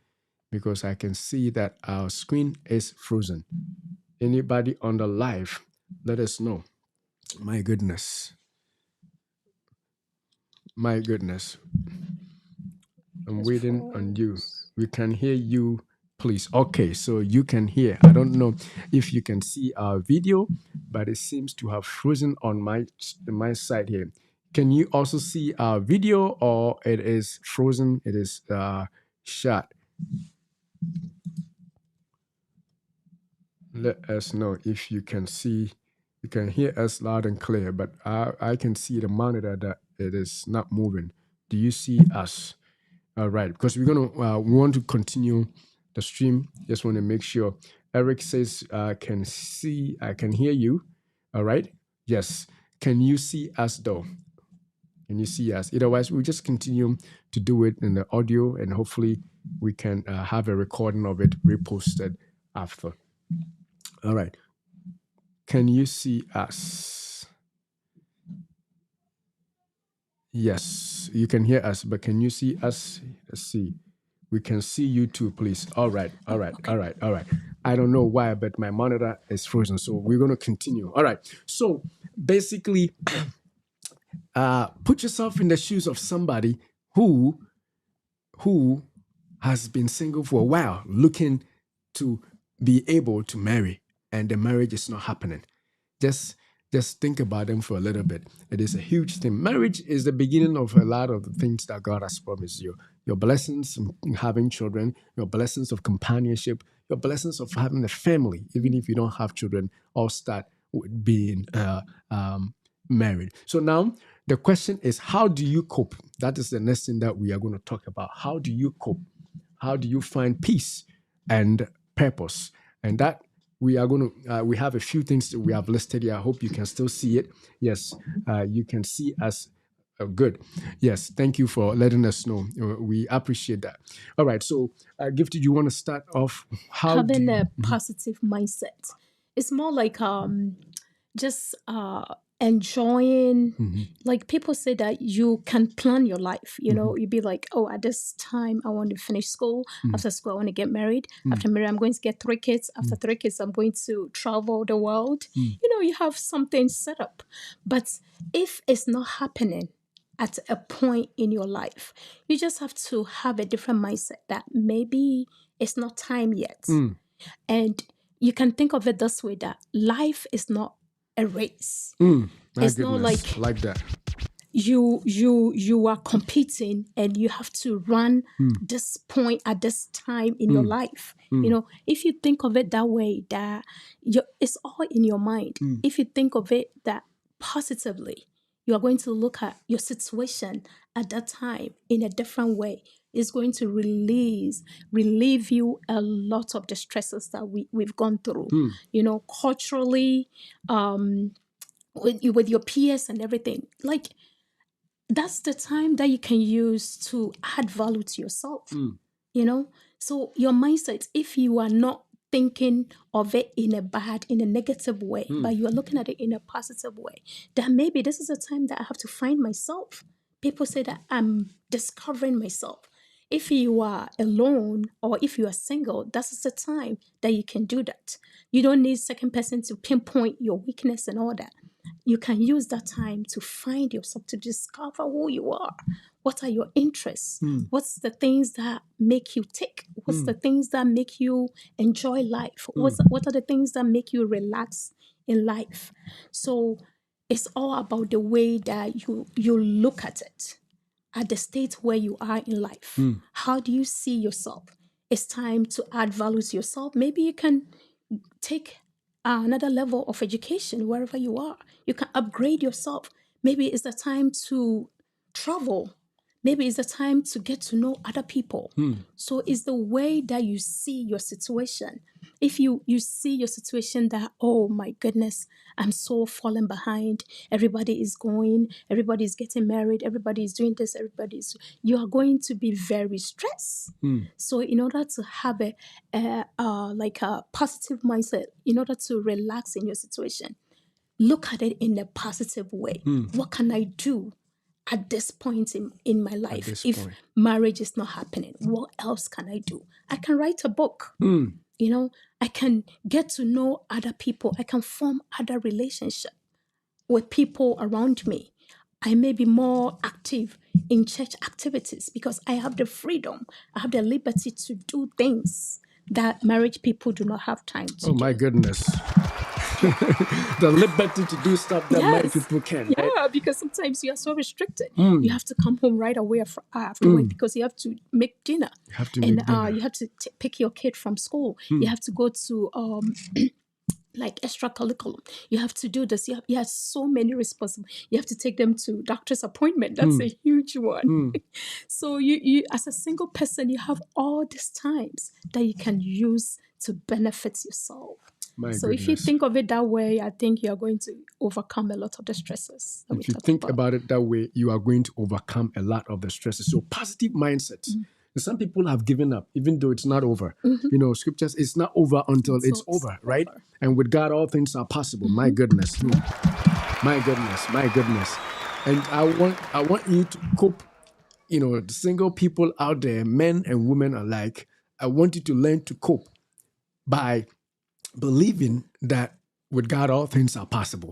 because I can see that our screen is frozen. Anybody on the live, let us know. My goodness. My goodness. I'm waiting on you. We can hear you, please. Okay, so you can hear. I don't know if you can see our video, but it seems to have frozen on my side here. Can you also see our video, or it is frozen? It is shut. Let us know if you can see. You can hear us loud and clear, but I can see the monitor that it is not moving. Do you see us? All right, because we want to continue the stream. Just want to make sure. Eric says, "Can see, I can hear you." All right. Yes. Can you see us though? Can you see us? Otherwise, we just continue to do it in the audio, and hopefully, we can have a recording of it reposted after. All right. Can you see us? Yes, you can hear us, but can you see us? Let's see. We can see you too, please. All right, all right, Okay. all right, all right. I don't know why, but my monitor is frozen, so we're going to continue. All right. So basically, put yourself in the shoes of somebody who who has been single for a while, looking to be able to marry, and the marriage is not happening. Just just think about them for a little bit. It is a huge thing. Marriage is the beginning of a lot of the things that God has promised you. Your blessings in having children, your blessings of companionship, your blessings of having a family, even if you don't have children, all start with being married. So now the question is, how do you cope? That is the next thing that we are going to talk about. How do you cope? How do you find peace and purpose? And that we are going to, we have a few things that we have listed here. I hope you can still see it. Yes, you can see us. Good. Yes, thank you for letting us know. We appreciate that. All right. So, Gifted, you want to start off? How do Having you? a positive mindset. It's more like just enjoying, like people say that you can plan your life, you'd be like, oh, at this time I want to finish school, after school I want to get married, after married I'm going to get 3 kids, after 3 kids I'm going to travel the world. You have something set up. But if it's not happening at a point in your life, you just have to have a different mindset that maybe it's not time yet. And you can think of it this way, that life is not a race. My It's not goodness, like like that. you are competing and you have to run this point at this time in your life. If you think of it that way, that it's all in your mind. If you think of it that positively, you are going to look at your situation at that time in a different way. It's going to relieve you a lot of the stresses that we've gone through. Culturally, with your peers and everything. Like, that's the time that you can use to add value to yourself. So your mindset, if you are not thinking of it in a negative way, but you are looking at it in a positive way, then maybe this is a time that I have to find myself. People say that I'm discovering myself. If you are alone or if you are single, that's the time that you can do that. You don't need second person to pinpoint your weakness and all that. You can use that time to find yourself, to discover who you are. What are your interests? What's the things that make you tick? What's the things that make you enjoy life? What are the things that make you relax in life? So it's all about the way that you look at it, at the state where you are in life. How do you see yourself? It's time to add value to yourself. Maybe you can take another level of education wherever you are. You can upgrade yourself. Maybe it's the time to travel. Maybe it's the time to get to know other people. So it's the way that you see your situation. If you see your situation that, oh my goodness, I'm so falling behind. Everybody is going, everybody is getting married, everybody is doing this, you are going to be very stressed. So in order to have like a positive mindset, in order to relax in your situation, look at it in a positive way. What can I do at this point in my life? this If point. marriage is not happening, what else can I do? I can write a book. I can get to know other people. I can form other relationships with people around me. I may be more active in church activities because I have the freedom, I have the liberty to do things that marriage people do not have time to Oh do. my goodness. Yeah. The liberty to do stuff that many Yes. people can. Yeah. Because sometimes you are so restricted. You have to come home right away after work because you have to make dinner. You have to make dinner. You have to pick your kid from school. You have to go to like extra curriculum. You have to do this. You have so many responsibilities. You have to take them to doctor's appointment. That's a huge one. So you as a single person, you have all these times that you can use to benefit yourself. My So goodness. if you think of it that way, I think you are going to overcome a lot of the stresses that if you think about it that way, you are going to overcome a lot of the stresses. So positive mindset. Some people have given up, even though it's not over. You know, scriptures, it's not over until it's over, right? And with God, all things are possible. My goodness. My goodness. My goodness. And I want you to cope, you know, the single people out there, men and women alike. I want you to learn to cope by believing that with God, all things are possible.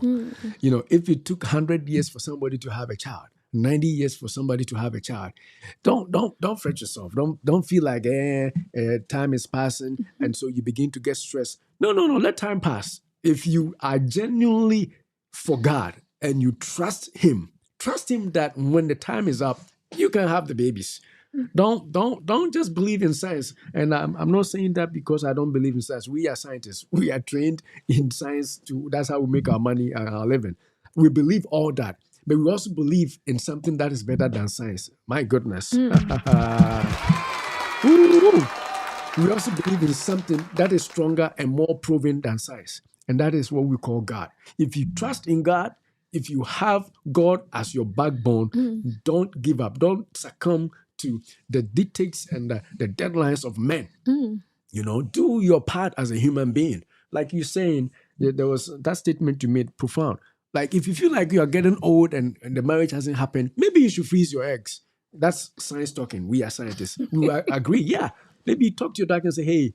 You know, if it took 100 years for somebody to have a child, 90 years for somebody to have a child, don't fret yourself. Don't feel like time is passing, and so you begin to get stressed. No. Let time pass. If you are genuinely for God and you trust Him that when the time is up, you can have the babies. Don't just believe in science. And I'm not saying that because I don't believe in science. We are scientists. We are trained in science that's how we make our money and our living. We believe all that. But we also believe in something that is better than science. My goodness. Ooh. We also believe in something that is stronger and more proven than science. And that is what we call God. If you trust in God, if you have God as your backbone, don't give up. Don't succumb to the dictates and the deadlines of men. You know, do your part as a human being. Like you're saying, there was that statement you made profound. Like if you feel like you are getting old and the marriage hasn't happened, maybe you should freeze your eggs. That's science talking. We are scientists. We agree. Yeah. Maybe you talk to your doctor and say, hey,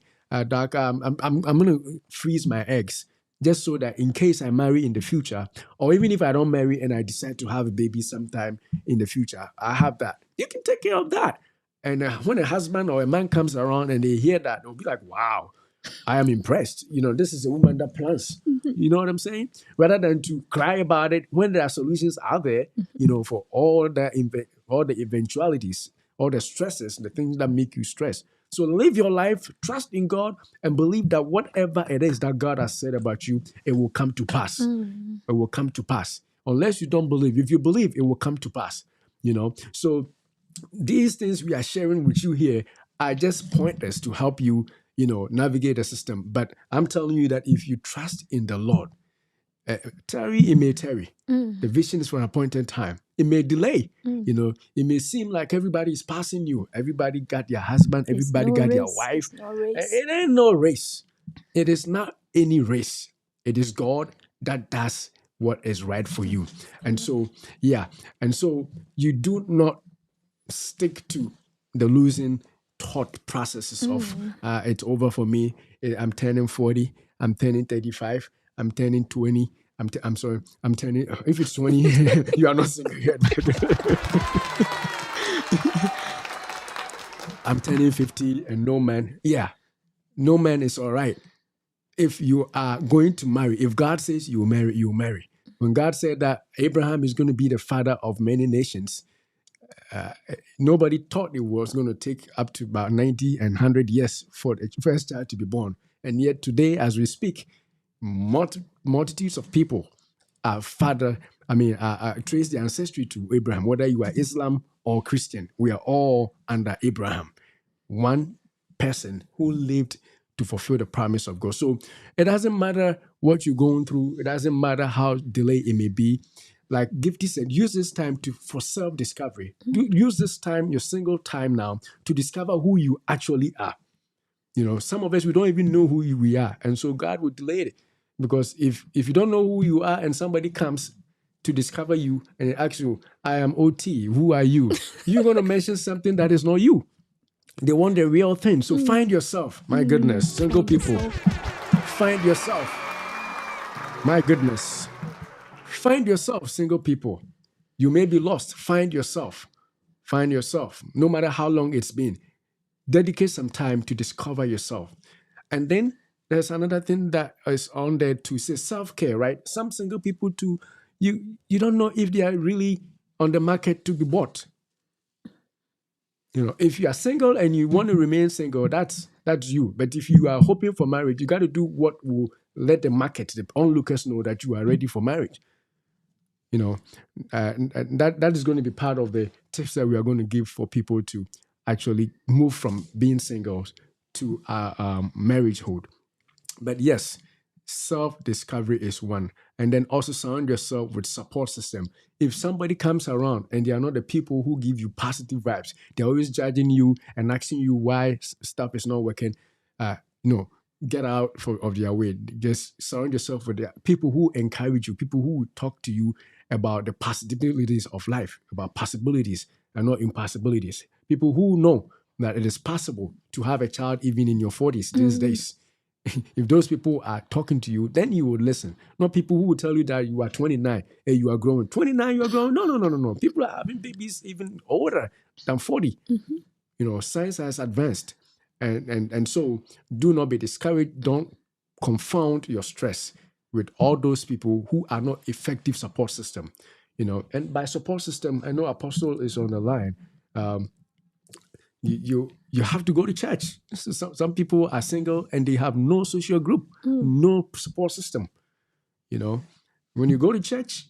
doc, I'm going to freeze my eggs just so that in case I marry in the future, or even if I don't marry and I decide to have a baby sometime in the future, I have that. You can take care of that. And when a husband or a man comes around and they hear that, they'll be like, wow, I am impressed. You know, this is a woman that plans. You know what I'm saying? Rather than to cry about it when there are solutions out there, you know, for all the eventualities, all the stresses, the things that make you stress. So live your life, trust in God, and believe that whatever it is that God has said about you, it will come to pass. It will come to pass. Unless you don't believe. If you believe, it will come to pass. You know, so these things we are sharing with you here are just pointers to help you, you know, navigate the system. But I'm telling you that if you trust in the Lord, tarry, it may tarry. The vision is for an appointed time. It may delay. You know, it may seem like everybody is passing you. Everybody got their husband. Everybody got their wife. It ain't no race. It is not any race. It is God that does what is right for you. And so, yeah. And so you do not stick to the losing thought processes of it's over for me. I'm turning 40. I'm turning 35. I'm turning 20. I'm sorry. I'm turning. If it's 20, you are not single yet. I'm turning 50, and no man. Yeah, no man is all right. If you are going to marry, if God says you will marry, you will marry. When God said that Abraham is going to be the father of many nations, nobody thought it was going to take up to about 90 and 100 years for the first child to be born. And yet today, as we speak, multitudes of people trace their ancestry to Abraham. Whether you are Islam or Christian, we are all under Abraham, one person who lived to fulfill the promise of God. So it doesn't matter what you're going through. It doesn't matter how delayed it may be. Like Gifty said, use this time for self-discovery. Use this time, your single time now, to discover who you actually are. You know, some of us, we don't even know who we are. And so God will delay it. Because if you don't know who you are and somebody comes to discover you and asks you, I am OT, who are you? You're going to mention something that is not you. They want the real thing. So find yourself. My goodness. Single people, find yourself. My goodness. Find yourself, single people. You may be lost. Find yourself. Find yourself. No matter how long it's been. Dedicate some time to discover yourself. And then there's another thing that is on there to say self-care, right? Some single people too, you don't know if they are really on the market to be bought. If you are single and you want to remain single, that's you. But if you are hoping for marriage, you got to do what will let the market, the onlookers, know that you are ready for marriage. And that is going to be part of the tips that we are going to give for people to actually move from being singles to marriagehood. But yes, self-discovery is one. And then also surround yourself with support system. If somebody comes around and they are not the people who give you positive vibes, they're always judging you and asking you why stuff is not working, no, get out of their way. Just surround yourself with the people who encourage you, people who talk to you about the possibilities of life, about possibilities and not impossibilities. People who know that it is possible to have a child even in your 40s these days. If those people are talking to you, then you would listen. Not people who will tell you that you are 29 and you are growing. 29, you are growing. No. People are having babies even older than 40. Science has advanced. And so do not be discouraged. Don't confound your stress with all those people who are not effective support system. And by support system, I know Apostle is on the line. You have to go to church. Some people are single and they have no social group, no support system. When you go to church,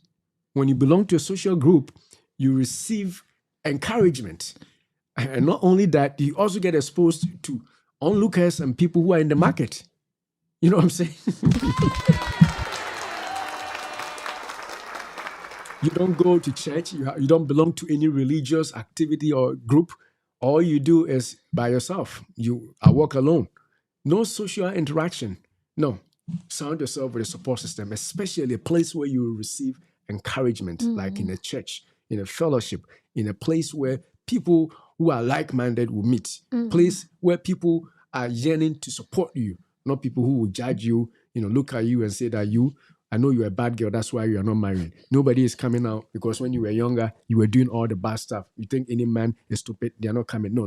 when you belong to a social group, you receive encouragement. And not only that, you also get exposed to onlookers and people who are in the market. You know what I'm saying? You don't go to church. You don't belong to any religious activity or group. All you do is by yourself. I walk alone. No social interaction. No. Surround yourself with a support system, especially a place where you will receive encouragement, like in a church, in a fellowship, in a place where people who are like-minded will meet. Place where people are yearning to support you, not people who will judge you, look at you and say that I know you're a bad girl, that's why you are not married. Nobody is coming out because when you were younger, you were doing all the bad stuff. You think any man is stupid, they are not coming. No.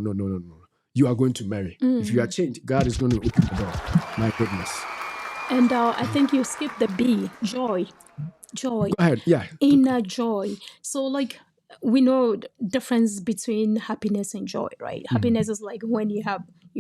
You are going to marry. If you are changed, God is going to open the door. My goodness. And I think you skipped the B, joy. Joy. Go ahead. Yeah. Inner joy. So like we know the difference between happiness and joy, right? Happiness is like when you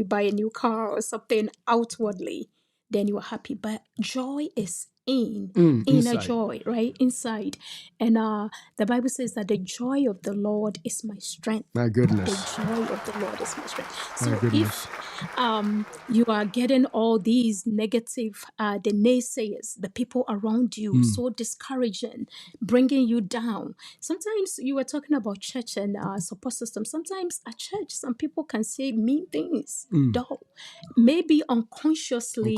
buy a new car or something outwardly, then you are happy. But joy is inner inside. joy, right? Inside. And the Bible says that the joy of the Lord is my strength. My goodness. The joy of the Lord is my strength. So My goodness. if you are getting all these negative, the naysayers, the people around you, so discouraging, bringing you down. Sometimes you were talking about church and support system. Sometimes at church, some people can say mean things. Though maybe unconsciously,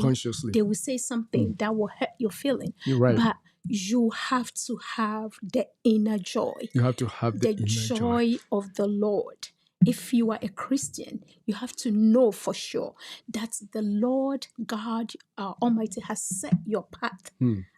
they will say something that will hurt your feeling. You're right. But you have to have the inner joy. You have to have the inner joy of the Lord. If you are a Christian, you have to know for sure that the Lord God Almighty has set your path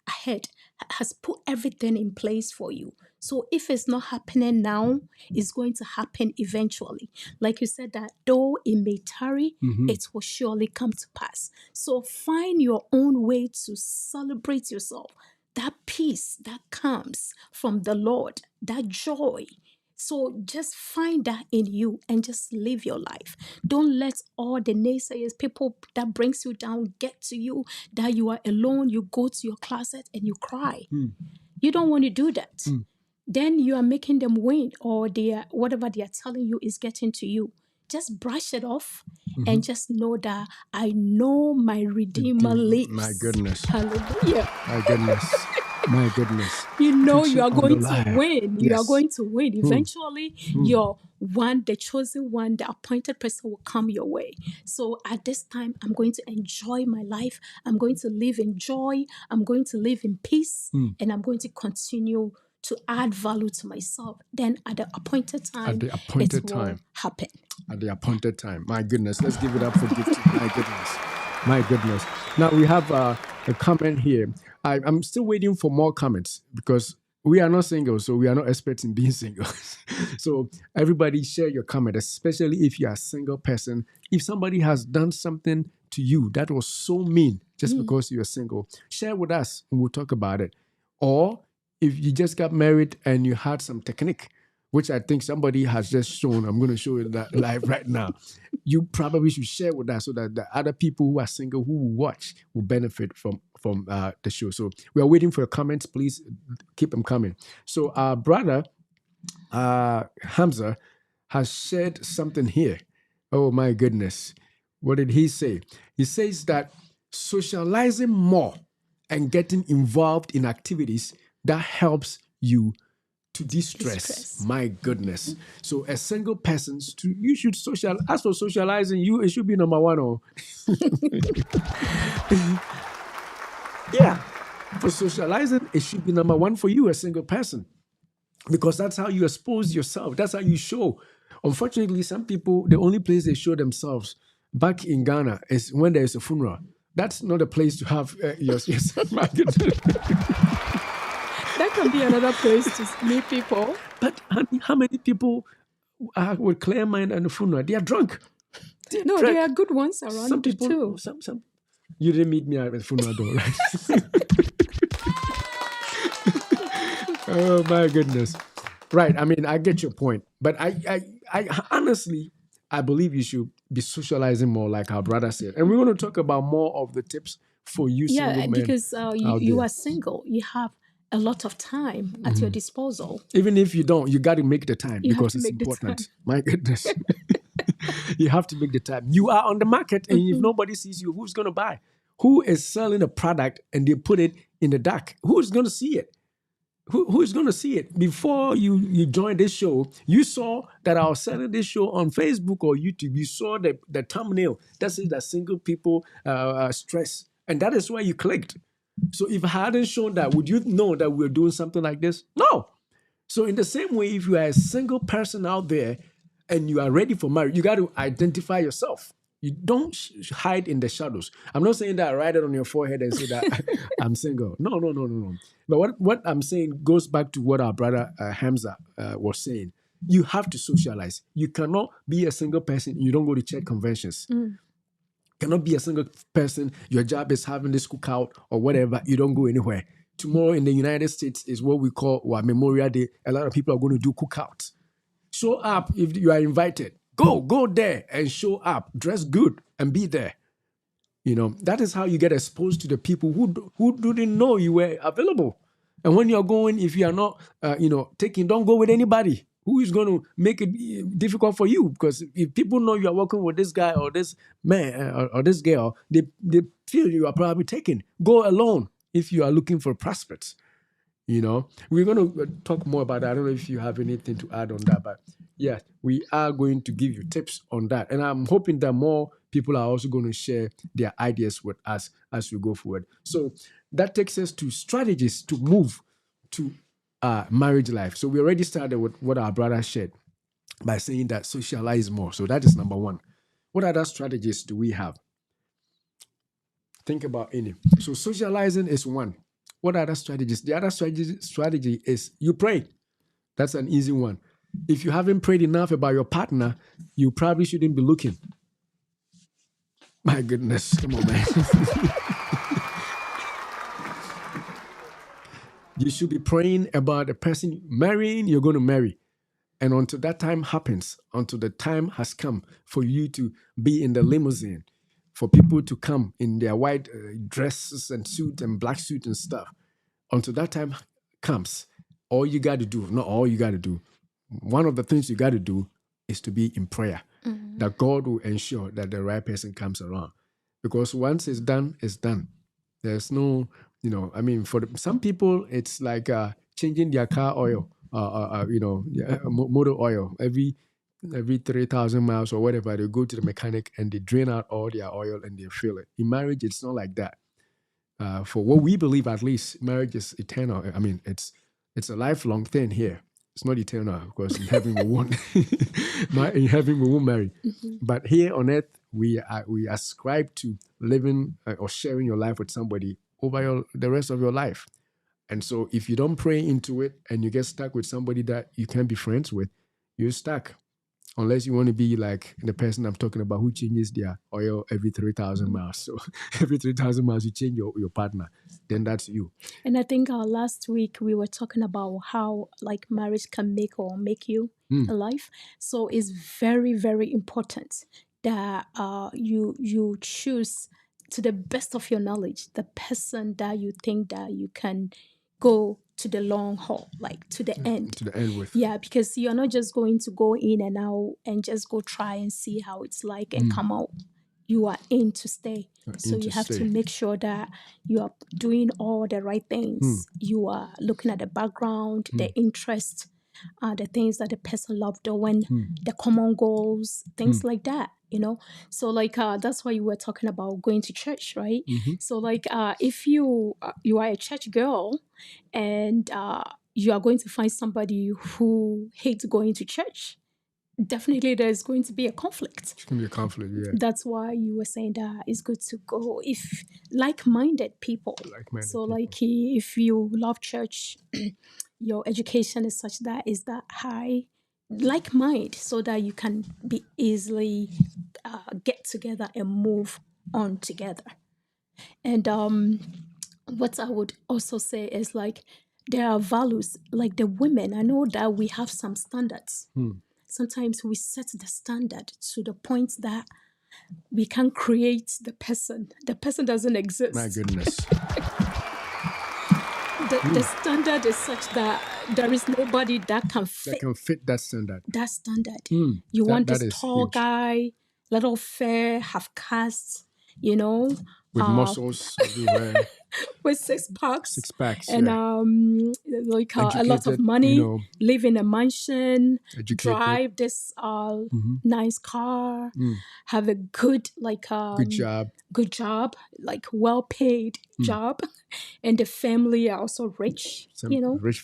ahead, has put everything in place for you. So if it's not happening now, it's going to happen eventually. Like you said, that though it may tarry, it will surely come to pass. So find your own way to celebrate yourself. That peace that comes from the Lord, that joy. So just find that in you and just live your life. Don't let all the naysayers, people that brings you down, get to you, that you are alone. You go to your closet and you cry. You don't want to do that. Then you are making them win, or whatever they are telling you is getting to you. Just brush it off and just know that I know my Redeemer lives. My goodness. Hallelujah. My goodness. My goodness. You know you are going to win. Yes. You are going to win. Eventually, your the chosen one, the appointed person will come your way. So at this time, I'm going to enjoy my life. I'm going to live in joy. I'm going to live in peace. And I'm going to continue to add value to myself. Then at the appointed time, it will happen. At the appointed time. My goodness. Let's give it up for Gifty. My goodness. My goodness. Now we have a comment here. I'm still waiting for more comments because we are not single, so we are not experts in being single. So everybody share your comment, especially if you are a single person. If somebody has done something to you that was so mean just because you're single, share with us and we'll talk about it. Or if you just got married and you had some technique, which I think somebody has just shown, I'm going to show you that live right now. You probably should share with us so that the other people who are single who will watch will benefit from the show. So we are waiting for your comments. Please keep them coming. So our brother Hamza has shared something here. Oh my goodness. What did he say? He says that socializing more and getting involved in activities that helps you to de-stress. Distress. My goodness. So a single person, you should social. As for socializing, it should be number one. Oh, yeah. For socializing, it should be number one for you, a single person, because that's how you expose yourself. That's how you show. Unfortunately, some people, the only place they show themselves back in Ghana is when there is a funeral. That's not a place to have yourself. My goodness. That can be another place to meet people. But how many people are with clear mind and a funeral? They are drunk. They're No, drunk. there are good ones around Some people, too. some. You didn't meet me at a funeral, though, right? Oh my goodness. Right. I mean, I get your point, but I honestly, I believe you should be socializing more, like our brother said, and we're going to talk about more of the tips for you single Yeah, men because out you there. are single, you have a lot of time at your disposal. Even if you don't, you got to make the time You have because to it's make the important. time. My goodness. You have to make the time. You are on the market, and if nobody sees you, who's going to buy? Who is selling a product and they put it in the dark? Who's going to see it? Who's going to see it? Before you joined this show, you saw that I was selling this show on Facebook or YouTube. You saw the thumbnail that says that single people stress, and that is why you clicked. So if I hadn't shown that, would you know that we're doing something like this? No. So in the same way, if you are a single person out there and you are ready for marriage, you got to identify yourself. You don't hide in the shadows. I'm not saying that write it on your forehead and say that I'm single. No, no, no, no, no. But what I'm saying goes back to what our brother Hamza was saying. You have to socialize. You cannot be a single person. You don't go to church conventions. Cannot be a single person. Your job is having this cookout or whatever. You don't go anywhere. Tomorrow in the United States is what we call Memorial Day. A lot of people are going to do cookouts. Show up if you are invited. Go there and show up. Dress good and be there. That is how you get exposed to the people who didn't know you were available. And when you're going, if you are not, taking, don't go with anybody who is going to make it difficult for you. Because if people know you are working with this guy or this man or this girl, they feel you are probably taken. Go alone if you are looking for prospects. We're going to talk more about that. I don't know if you have anything to add on that, but yeah, we are going to give you tips on that. And I'm hoping that more people are also going to share their ideas with us as we go forward. So that takes us to strategies to move to marriage life. So we already started with what our brother shared by saying that socialize more. So that is number one. What other strategies do we have? Think about any. So socializing is one. What other strategies? The other strategy is you pray. That's an easy one. If you haven't prayed enough about your partner, you probably shouldn't be looking. My goodness. Come on, man. You should be praying about the person marrying you're going to marry. And until that time happens, until the time has come for you to be in the limousine, for people to come in their white dresses and suit and black suit and stuff, until that time comes, all you got to do, not all you got to do, one of the things you got to do is to be in prayer that God will ensure that the right person comes around. Because once it's done, it's done. There's no, for some people, it's like changing their car oil, motor oil. Every 3,000 miles or whatever, they go to the mechanic and they drain out all their oil and they fill it. In marriage, it's not like that. For what we believe, at least, marriage is eternal. I mean, it's a lifelong thing here. It's not eternal, because in heaven we won't. In heaven we won't marry. But here on earth, we ascribe to living or sharing your life with somebody over the rest of your life. And so, if you don't pray into it and you get stuck with somebody that you can't be friends with, you're stuck. Unless you want to be like the person I'm talking about who changes their oil every 3,000 miles. So every 3,000 miles, you change your partner. then that's you. And I think last week we were talking about how like marriage can make or make you in life. So it's very, very important that you choose to the best of your knowledge the person that you think that you can go to the long haul, like to the end. To the end with. Yeah, because you're not just going to go in and out and just go try and see how it's like and come out. You are in to stay. So you have to make sure that you are doing all the right things. You are looking at the background, the interest, the things that the person loved doing, the common goals, things like that. So like that's why you were talking about going to church, right? So like if you are a church girl and you are going to find somebody who hates going to church, definitely there's going to be a conflict. It's going to be a conflict, yeah. That's why you were saying that it's good to go if like-minded people. So like if you love church, your education is such that is that high, like mind, so that you can be easily get together and move on together. And what I would also say is like there are values, like the women. I know that we have some standards. Sometimes we set the standard to the point that we can create the person. The person doesn't exist. My goodness. The standard is such that there is nobody that can fit that standard. That standard. You want this tall guy, little fair, half cast, with muscles everywhere, with six packs, and like a lot of money, live in a mansion, drive this nice car, have a good good job, like well paid job, and the family are also rich, rich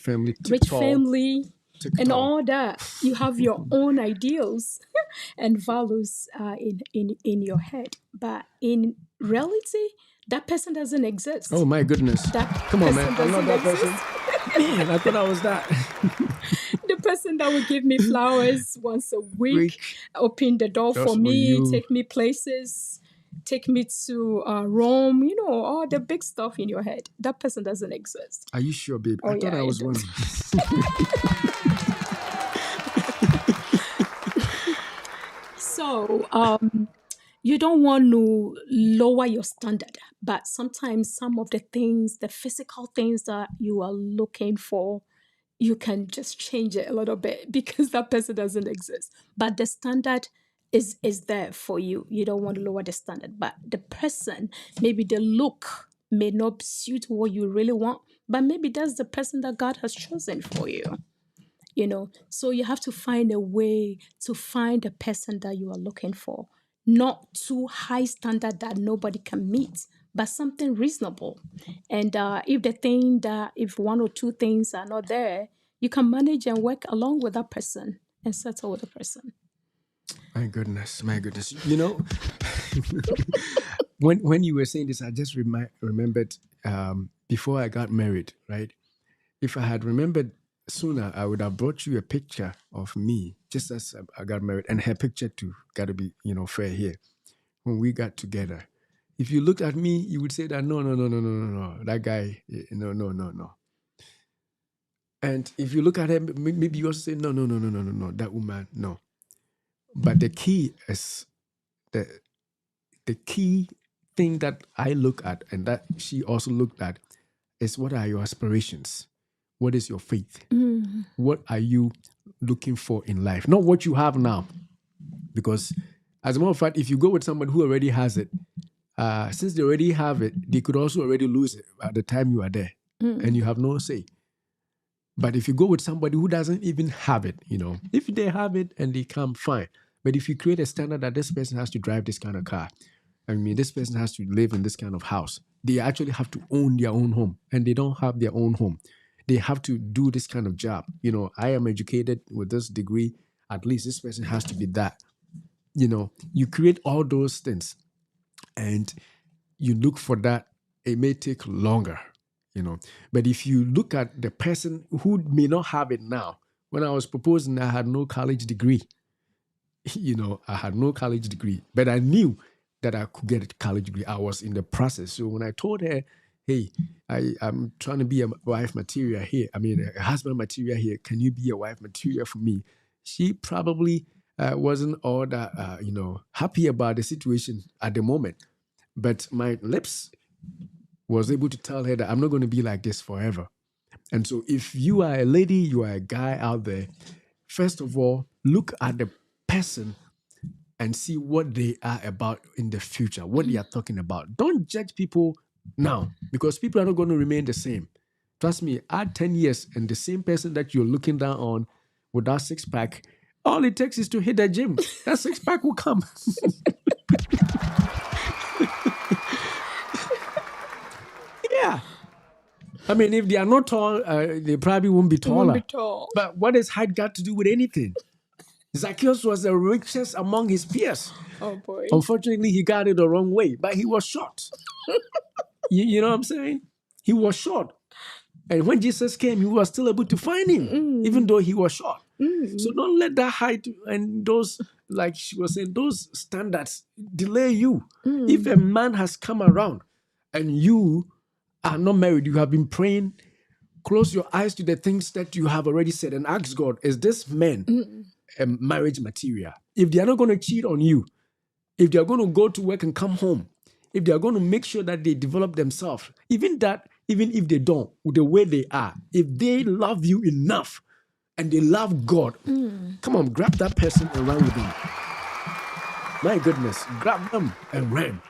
family, and all that. You have your own ideals and values in your head, but in reality, that person doesn't exist. Oh my goodness! Come on, man! I'm not that person. Man, I thought I was that. The person that would give me flowers once a week, open the door for me, take me places, take me to Rome, all the big stuff in your head. That person doesn't exist. Are you sure, babe? I thought I was one. So, you don't want to lower your standard, but sometimes some of the things, the physical things that you are looking for, you can just change it a little bit because that person doesn't exist. But the standard is there for you. You don't want to lower the standard, but the person, maybe the look may not suit what you really want, but maybe that's the person that God has chosen for you. So you have to find a way to find the person that you are looking for. Not too high standard that nobody can meet, but something reasonable. And if one or two things are not there, you can manage and work along with that person and settle with the person. My goodness. When you were saying this, I just remembered before I got married, right? If I had remembered sooner, I would have brought you a picture of me just as I got married, and her picture too. Got to be, fair here. When we got together, if you looked at me, you would say that no, that guy, no. And if you look at her, maybe you also say no, that woman, no. But the key is the key thing that I look at and that she also looked at is what are your aspirations? What is your faith? What are you looking for in life? Not what you have now. Because as a matter of fact, if you go with someone who already has it, since they already have it, they could also already lose it at the time you are there. And you have no say. But if you go with somebody who doesn't even have it, if they have it and they come, fine. But if you create a standard that this person has to drive this kind of car, this person has to live in this kind of house, they actually have to own their own home, and they don't have their own home. They have to do this kind of job. I am educated with this degree. At least this person has to be that. You create all those things and you look for that. It may take longer, But if you look at the person who may not have it now, when I was proposing, I had no college degree. I had no college degree, but I knew that I could get a college degree. I was in the process. So when I told her, hey, I'm trying to be a wife material here. I mean, a husband material here. Can you be a wife material for me? She probably wasn't all that, happy about the situation at the moment. But my lips was able to tell her that I'm not going to be like this forever. And so if you are a lady, you are a guy out there, first of all, look at the person and see what they are about in the future, what they are talking about. Don't judge people now because people are not going to remain the same. Trust me, add 10 years and the same person that you're looking down on with that six pack, all it takes is to hit the gym. That six pack will come. Yeah. I mean, if they are not tall, they probably won't be It won't be taller. tall. But what has height got to do with anything? Zacchaeus was the richest among his peers. Oh boy. Unfortunately, he got it the wrong way, but he was short. You know what I'm saying? He was short. And when Jesus came, he was still able to find him, even though he was short. So don't let that height and those, like she was saying, those standards delay you. If a man has come around and you are not married, you have been praying, close your eyes to the things that you have already said and ask God, is this man a marriage material? If they are not going to cheat on you, if they are going to go to work and come home, if they are going to make sure that they develop themselves, even if they don't, with the way they are, if they love you enough and they love God, come on, grab that person and run with them. My goodness, grab them and run.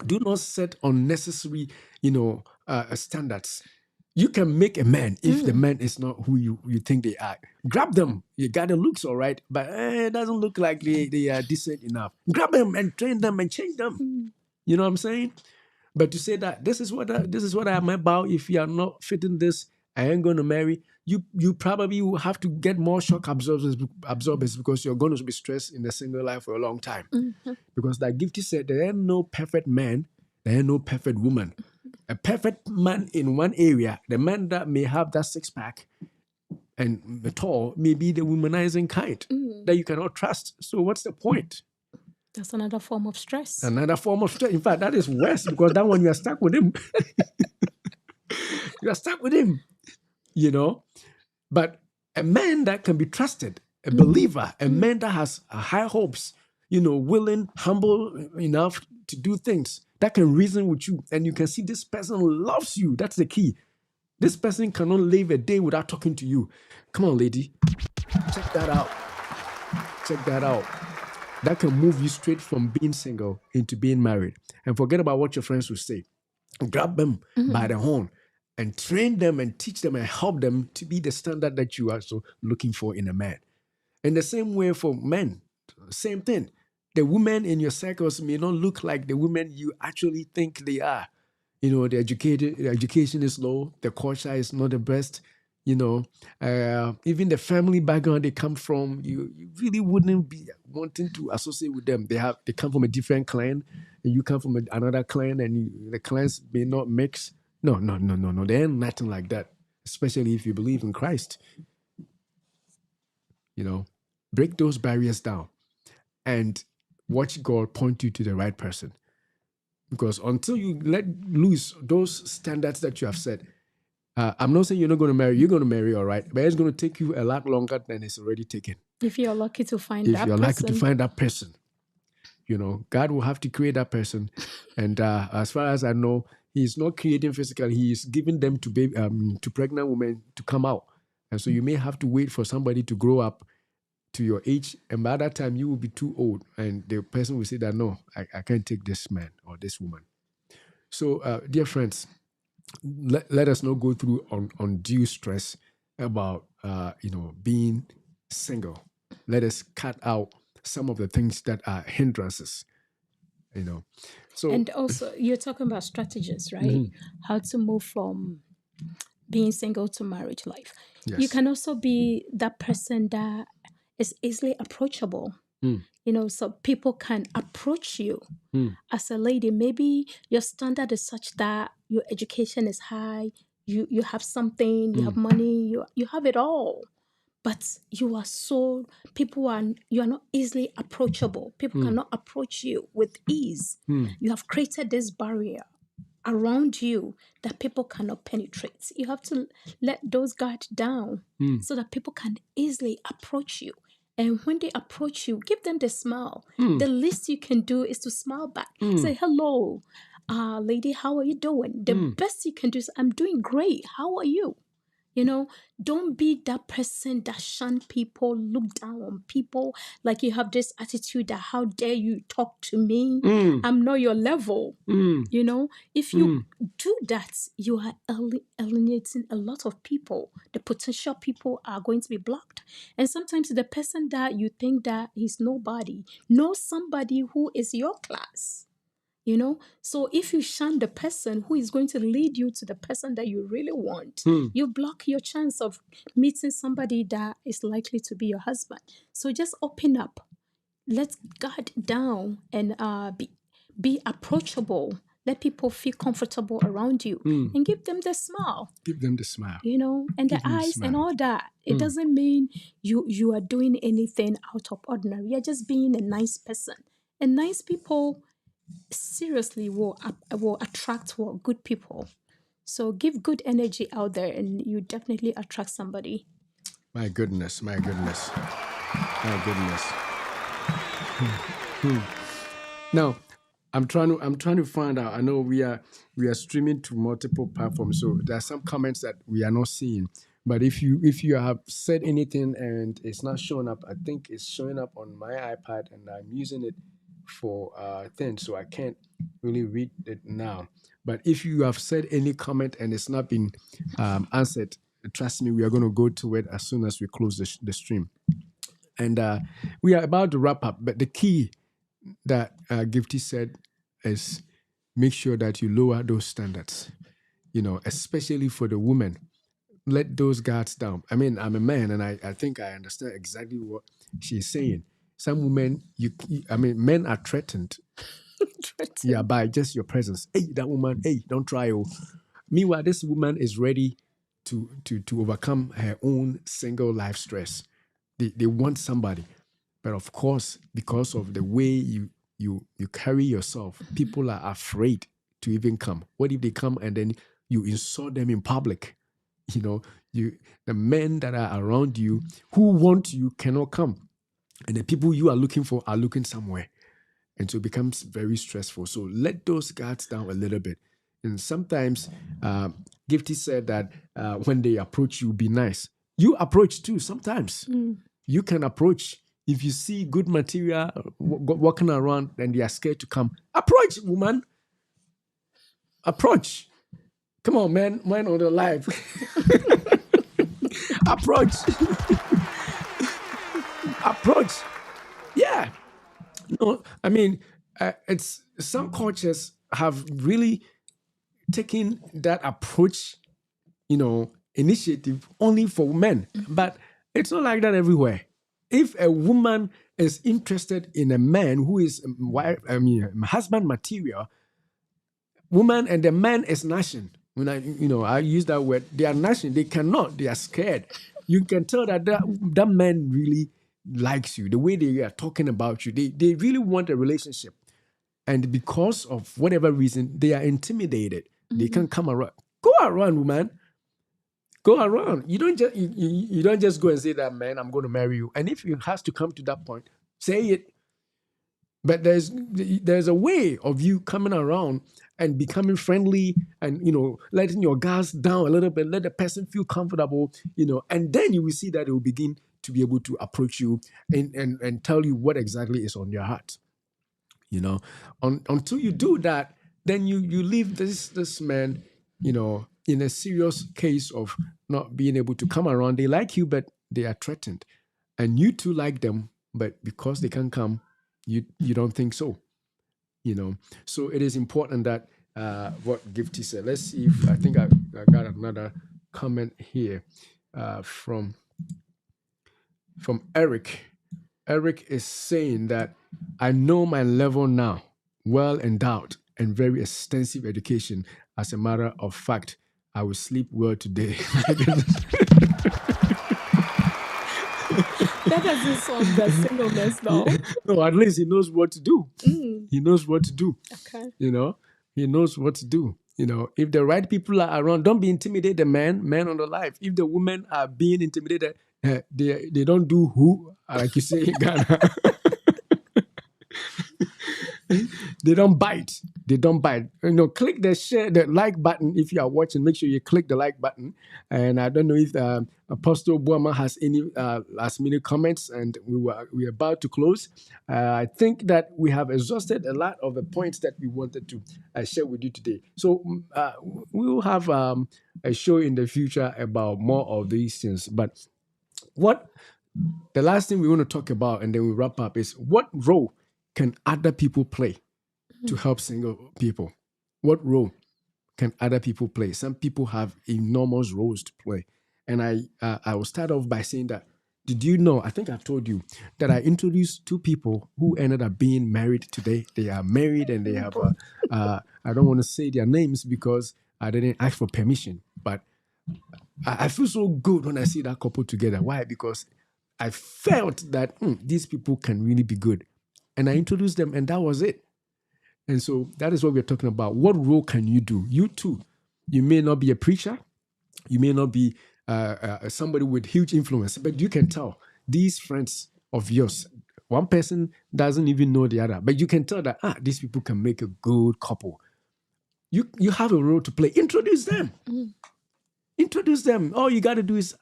Do not set unnecessary, standards. You can make a man if the man is not who you think they are. Grab them. You got the looks all right, but it doesn't look like they are decent enough. Grab them and train them and change them. You know what I'm saying? But to say that this is what I'm about. If you are not fitting this, I ain't going to marry. You probably will have to get more shock absorbers because you're going to be stressed in the single life for a long time. Because that Gifty said there ain't no perfect man, there ain't no perfect woman. A perfect man in one area, the man that may have that six pack and tall may be the womanizing kind that you cannot trust. So what's the point? That's another form of stress. Another form of stress. In fact, that is worse because that one you are stuck with him. You are stuck with him, But a man that can be trusted, a believer, a man that has high hopes, willing, humble enough to do things, that can reason with you, and you can see this person loves you. That's the key. This person cannot live a day without talking to you. Come on, lady. Check that out. Check that out. That can move you straight from being single into being married. And forget about what your friends will say. Grab them by the horn and train them and teach them and help them to be the standard that you are so looking for in a man. In the same way for men, same thing. The women in your circles may not look like the women you actually think they are. The education is low, the culture is not the best, even the family background they come from, you really wouldn't be wanting to associate with them. They come from a different clan, and you come from another clan, and the clans may not mix. No, there ain't nothing like that. Especially if you believe in Christ, break those barriers down and watch God point you to the right person. Because until you let loose those standards that you have set, I'm not saying you're not going to marry. You're going to marry, all right, but it's going to take you a lot longer than it's already taken. If you're lucky to find If that you're lucky to person. find that person, God will have to create that person. And as far as I know, He's not creating physically. He is giving them to pregnant women to come out. And so you may have to wait for somebody to grow up to your age, and by that time you will be too old, and the person will say that no, I can't take this man or this woman. So, dear friends, let us not go through undue stress about being single. Let us cut out some of the things that are hindrances. So And also, you're talking about strategies, right? How to move from being single to marriage life. yes. You can also be that person that is easily approachable. So people can approach you as a lady. Maybe your standard is such that your education is high, you have something, you have money, you have it all. But you are not easily approachable. People cannot approach you with ease. You have created this barrier. around you that people cannot penetrate. You have to let those guards down so that people can easily approach you. And when they approach you, give them the smile. The least you can do is to smile back. Say, hello, lady, how are you doing? The best you can do is, I'm doing great. How are you? You know, don't be that person that shun people, look down on people, like you have this attitude that how dare you talk to me? I'm not your level. You know, if you do that, you are alienating a lot of people. The potential people are going to be blocked. And sometimes the person that you think that is nobody knows somebody who is your class. You know, so if you shun the person who is going to lead you to the person that you really want, you block your chance of meeting somebody that is likely to be your husband. So just open up, let's guard down, and be approachable. Let people feel comfortable around you, and give them the smile. Give them the smile. You know, and Give the them the eyes and smile. all that. It doesn't mean you are doing anything out of ordinary. You're just being a nice person. And nice people seriously will attract what good people. So give good energy out there, and you definitely attract somebody. My goodness, my goodness, my goodness. Now, I'm trying to find out. I know we are streaming to multiple platforms, so there are some comments that we are not seeing. But if you have said anything and it's not showing up, I think it's showing up on my iPad, and I'm using it for things, so I can't really read it now. But if you have said any comment and it's not been answered, trust me, we are going to go to it as soon as we close the stream. And we are about to wrap up. But the key that Gifty said is make sure that you lower those standards, especially for the women. Let those guards down. I mean, I'm a man, and I think I understand exactly what she's saying. Some women, I mean, men are threatened, yeah, by just your presence. Hey, that woman, hey, don't try. Oh. Meanwhile, this woman is ready to overcome her own single life stress. They want somebody. But of course, because of the way you carry yourself, people are afraid to even come. What if they come and then you insult them in public? You know, the men that are around you who want you cannot come. And the people you are looking for are looking somewhere. And so it becomes very stressful. So let those guards down a little bit. And sometimes, Gifty said that when they approach you, be nice. You approach too sometimes. You can approach. If you see good material walking around and they are scared to come, approach, woman. Approach. Come on, man. Mind on the life. Approach. Approach. Yeah. No, I mean, it's some cultures have really taken that approach, initiative only for men, but it's not like that everywhere. If a woman is interested in a man who is husband material, woman and the man is gnashing. When I use that word, they are gnashing. They cannot. They are scared. You can tell that man really likes you. The way they are talking about you, they really want a relationship. And because of whatever reason, they are intimidated. They can't come around. Go around, woman. Go around. You don't just go and say that, man, I'm going to marry you. And if it has to come to that point, say it. But there's a way of you coming around and becoming friendly and letting your guards down a little bit, let the person feel comfortable, and then you will see that they will begin to be able to approach you and tell you what exactly is on your heart. Until you do that, then you leave this man, in a serious case of not being able to come around. They like you, but they are threatened, and you too like them, but because they can't come, you don't think so. So it is important that what Gifty said. Let's see if I think I got another comment here from Eric. Eric is saying that I know my level now, well endowed and very extensive education. As a matter of fact, I will sleep well today. That doesn't solve the singleness, though. No, at least he knows what to do. He knows what to do. Okay. He knows what to do. If the right people are around, don't be intimidated, the men on the life. If the women are being intimidated, they don't do who, like you say in Ghana. They don't bite. They don't bite. Click the share, the like button. If you are watching, make sure you click the like button. And I don't know if Apostle Boama has any last minute comments, and we're about to close. I think that we have exhausted a lot of the points that we wanted to share with you today. So we will have a show in the future about more of these things. But what the last thing we want to talk about, and then we wrap up, is what role can other people play to help single people? What role can other people play? Some people have enormous roles to play. And I will start off by saying that, did you know, I think I've told you, that I introduced two people who ended up being married today. They are married and they have, I don't want to say their names because I didn't ask for permission, but I feel so good when I see that couple together. Why? Because I felt that these people can really be good. And I introduced them, and that was it. And so that is what we're talking about. What role can you do? You too. You may not be a preacher. You may not be somebody with huge influence, but you can tell these friends of yours, one person doesn't even know the other, but you can tell that these people can make a good couple. You have a role to play. Introduce them. Introduce them. All you got to do is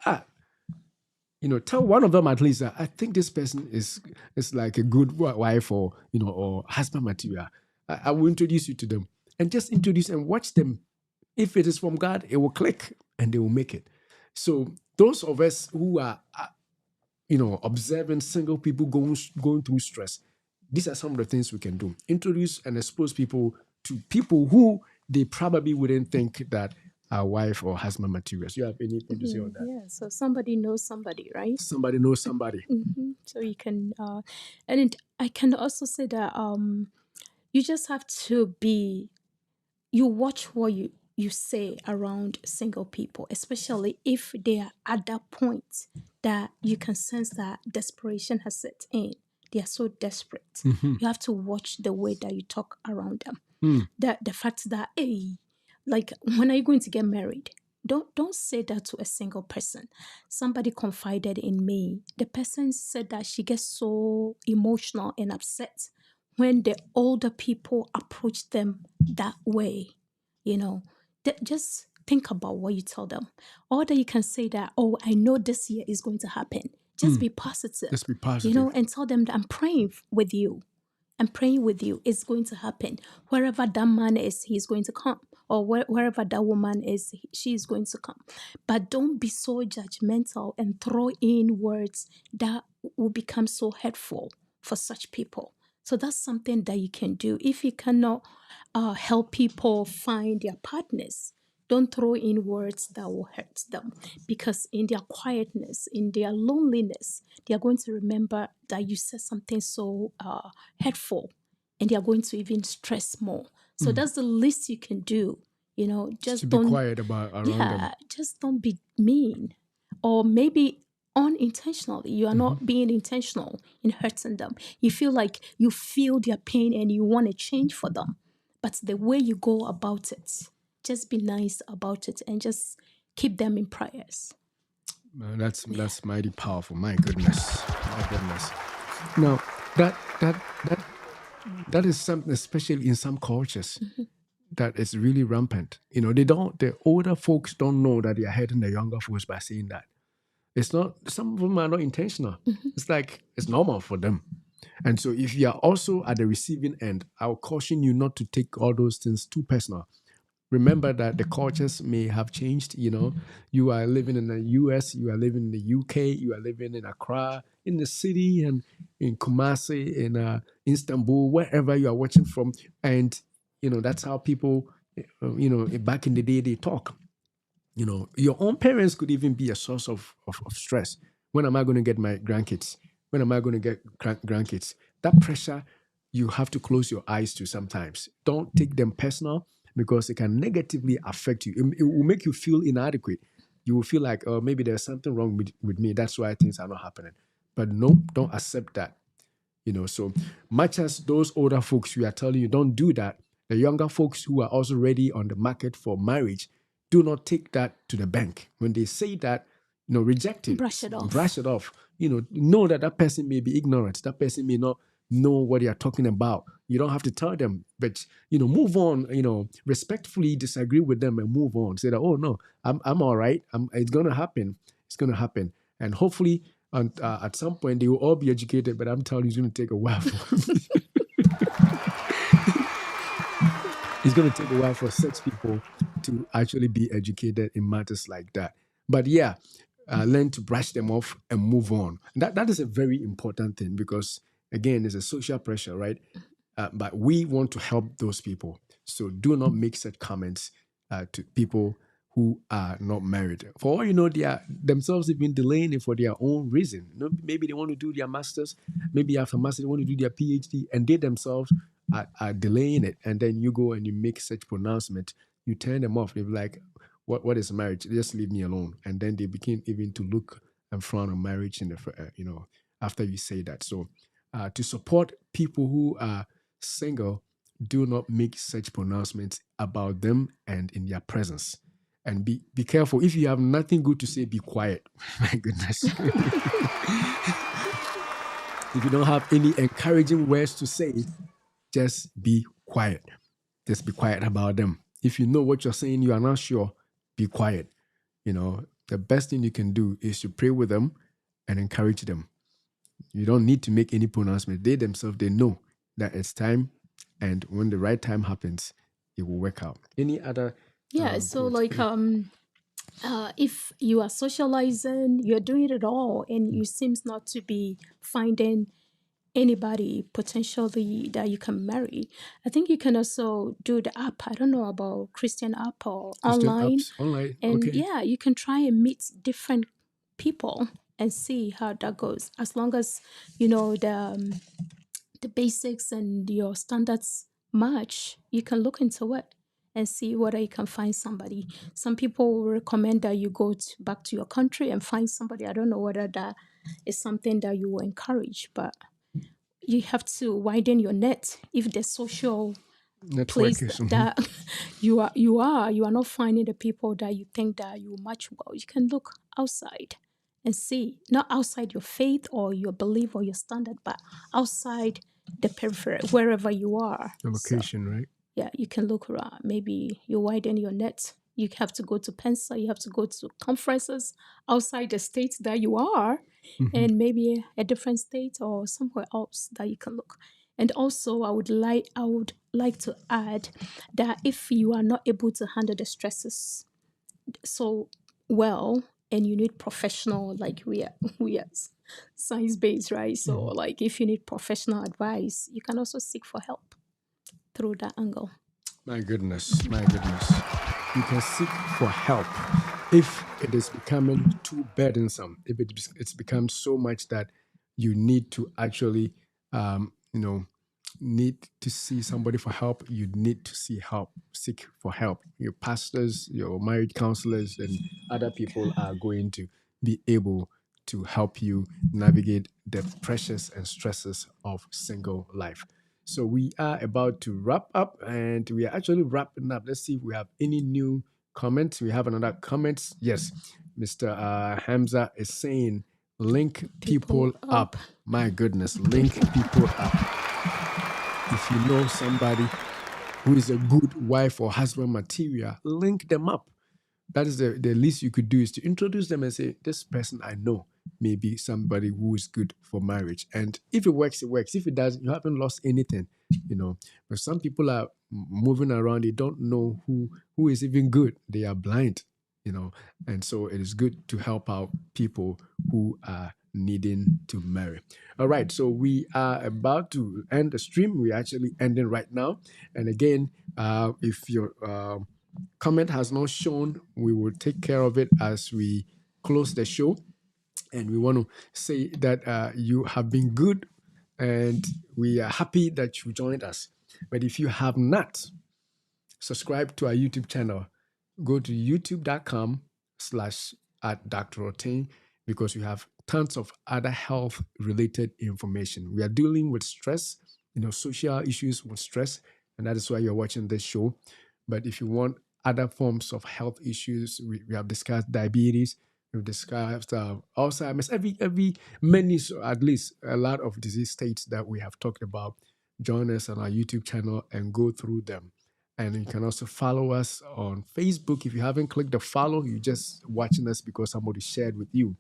tell one of them at least that I think this person is like a good wife or husband material. I will introduce you to them, and just introduce and watch them. If it is from God, it will click and they will make it. So those of us who are observing single people going through stress, these are some of the things we can do. Introduce and expose people to people who they probably wouldn't think that are wife or husband materials. You have anything to say on that? Yeah, so somebody knows somebody, right? Somebody knows somebody. So you can, I can also say that you just have to be, you watch what you say around single people, especially if they are at that point that you can sense that desperation has set in. They are so desperate. You have to watch the way that you talk around them. That the fact that, hey, like, when are you going to get married? Don't say that to a single person. Somebody confided in me. The person said that she gets so emotional and upset when the older people approach them that way. Just think about what you tell them. Or that you can say that, oh, I know this year is going to happen. Just be positive. Just be positive. And tell them that I'm praying with you. I'm praying with you. It's going to happen. Wherever that man is, he's going to come. Or wherever that woman is, she's going to come. But don't be so judgmental and throw in words that will become so hurtful for such people. So that's something that you can do. If you cannot help people find their partners, don't throw in words that will hurt them, because in their quietness, in their loneliness, they are going to remember that you said something so hurtful, and they are going to even stress more. So that's the least you can do. Just to be don't, quiet about around them. just don't be mean, or maybe unintentionally. You are not being intentional in hurting them. You feel like you feel their pain and you want to change for them, but the way you go about it, just be nice about it and just keep them in prayers. That's mighty powerful. My goodness. My goodness. Now that is something, especially in some cultures, that is really rampant. The older folks don't know that they are hurting the younger folks by saying that. It's not, some of them are not intentional. It's like it's normal for them. And so if you are also at the receiving end, I'll caution you not to take all those things too personal. Remember that the cultures may have changed. You are living in the US, you are living in the UK, you are living in Accra, in the city, and in Kumasi, in Istanbul, wherever you are watching from. And, that's how people, back in the day, they talk. Your own parents could even be a source of stress. When am I going to get my grandkids? When am I going to get grandkids? That pressure, you have to close your eyes to sometimes. Don't take them personal, because it can negatively affect you. It will make you feel inadequate. You will feel like, oh, maybe there's something wrong with me. That's why things are not happening. But no, don't accept that. So much as those older folks, we are telling you, don't do that. The younger folks who are also ready on the market for marriage, do not take that to the bank. When they say that, reject it, Brush it brush off. it off. Know that that person may be ignorant. That person may not know what they are talking about. You don't have to tell them, but move on. Respectfully disagree with them and move on. Say that, oh no, I'm all right. It's gonna happen. It's gonna happen, and hopefully, at some point they will all be educated. But I'm telling you, it's gonna take a while. It's going to take a while for such people to actually be educated in matters like that. But yeah, learn to brush them off and move on. That is a very important thing because, again, there's a social pressure, right? But we want to help those people. So do not make such comments to people who are not married. For all you know, they are themselves even delaying it for their own reason. Maybe they want to do their masters. Maybe after masters they want to do their PhD, and they themselves are delaying it. And then you go and you make such pronouncement. You turn them off. They're like, "What is marriage? Just leave me alone." And then they begin even to look and frown on marriage in after you say that. So to support people who are single, do not make such pronouncements about them and in their presence. And be careful. If you have nothing good to say, be quiet. My goodness. If you don't have any encouraging words to say, just be quiet. Just be quiet about them. If you know what you're saying, you are not sure, be quiet. The best thing you can do is to pray with them and encourage them. You don't need to make any pronouncement. They themselves, they know that it's time, and when the right time happens, it will work out. Any other Yeah, so quote? like if you are socializing, you're doing it all, and you seems not to be finding anybody potentially that you can marry. I think you can also do the app. I don't know about Christian app or Christian online. apps online. And Okay. yeah, you can try and meet different people and see how that goes. As long as you know the basics and your standards match, you can look into it and see whether you can find somebody. Some people will recommend that you go back to your country and find somebody. I don't know whether that is something that you will encourage, but you have to widen your net. If the social Network place is. that you are not finding the people that you think that you match well, you can look outside and see, not outside your faith or your belief or your standard, but outside the periphery, wherever you are. The So location, right? yeah, you can look around. Maybe you widen your net. You have to go to Pensa, you have to go to conferences outside the state that you are, Mhm. and maybe a different state or somewhere else that you can look. And also I would like to add that if you are not able to handle the stresses so well, and you need professional, like we are science based, right? So Mhm. like if you need professional advice, you can also seek for help through that angle. My goodness, my goodness. You can seek for help if it is becoming too burdensome, if it's become so much that you need to actually, need to see somebody for help, you need to seek for help. Your pastors, your marriage counselors, and other people are going to be able to help you navigate the pressures and stresses of single life. So we are about to wrap up, and we are actually wrapping up. Let's see if we have any new comments. We have another comment. Yes, Mr. Hamza is saying, link People people up. up. My goodness, link people up. If you know somebody who is a good wife or husband material, link them up. That is the least you could do, is to introduce them and say, this person I know may be somebody who is good for marriage. And if it works, it works. If it doesn't, you haven't lost anything, But some people are moving around, they don't know who is even good. They are blind, And so it is good to help out people who are needing to marry. All right, so we are about to end the stream. We're actually ending right now. And again, if your comment has not shown, we will take care of it as we close the show. And we want to say that you have been good, and we are happy that you joined us. But if you have not subscribed to our YouTube channel, go to youtube.com/ at Dr. Rotain, because we have tons of other health related information. We are dealing with stress, social issues with stress, and that is why you're watching this show. But if you want other forms of health issues, we have discussed diabetes, we've discussed Alzheimer's, every many, so at least a lot of disease states that we have talked about. Join us on our YouTube channel and go through them. And you can also follow us on Facebook. If you haven't clicked the follow, you're just watching us because somebody shared with you.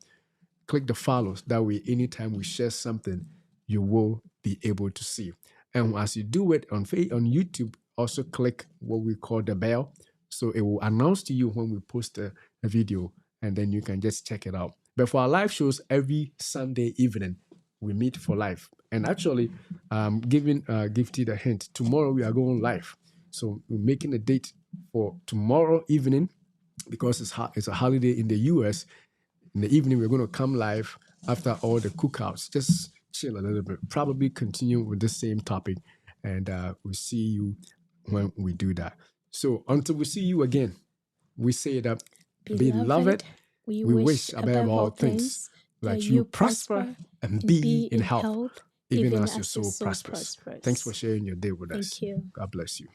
Click the follows. That way, anytime we share something, you will be able to see. And as you do it on YouTube, also click what we call the bell. So it will announce to you when we post a video, and then you can just check it out. But for our live shows, every Sunday evening, we meet for live. And actually, giving Gifty the hint, tomorrow we are going live. So we're making a date for tomorrow evening because it's a holiday in the US. In the evening, we're going to come live after all the cookouts. Just chill a little bit. Probably continue with the same topic, and we'll see you when we do that. So until we see you again, we say that, beloved, Beloved, we we wish wish above above all all things things that that you you prosper prosper and and be be in in health, health, even even as your as your soul soul prospers. Thanks for prospers. sharing your day with us. Thank you. God bless you.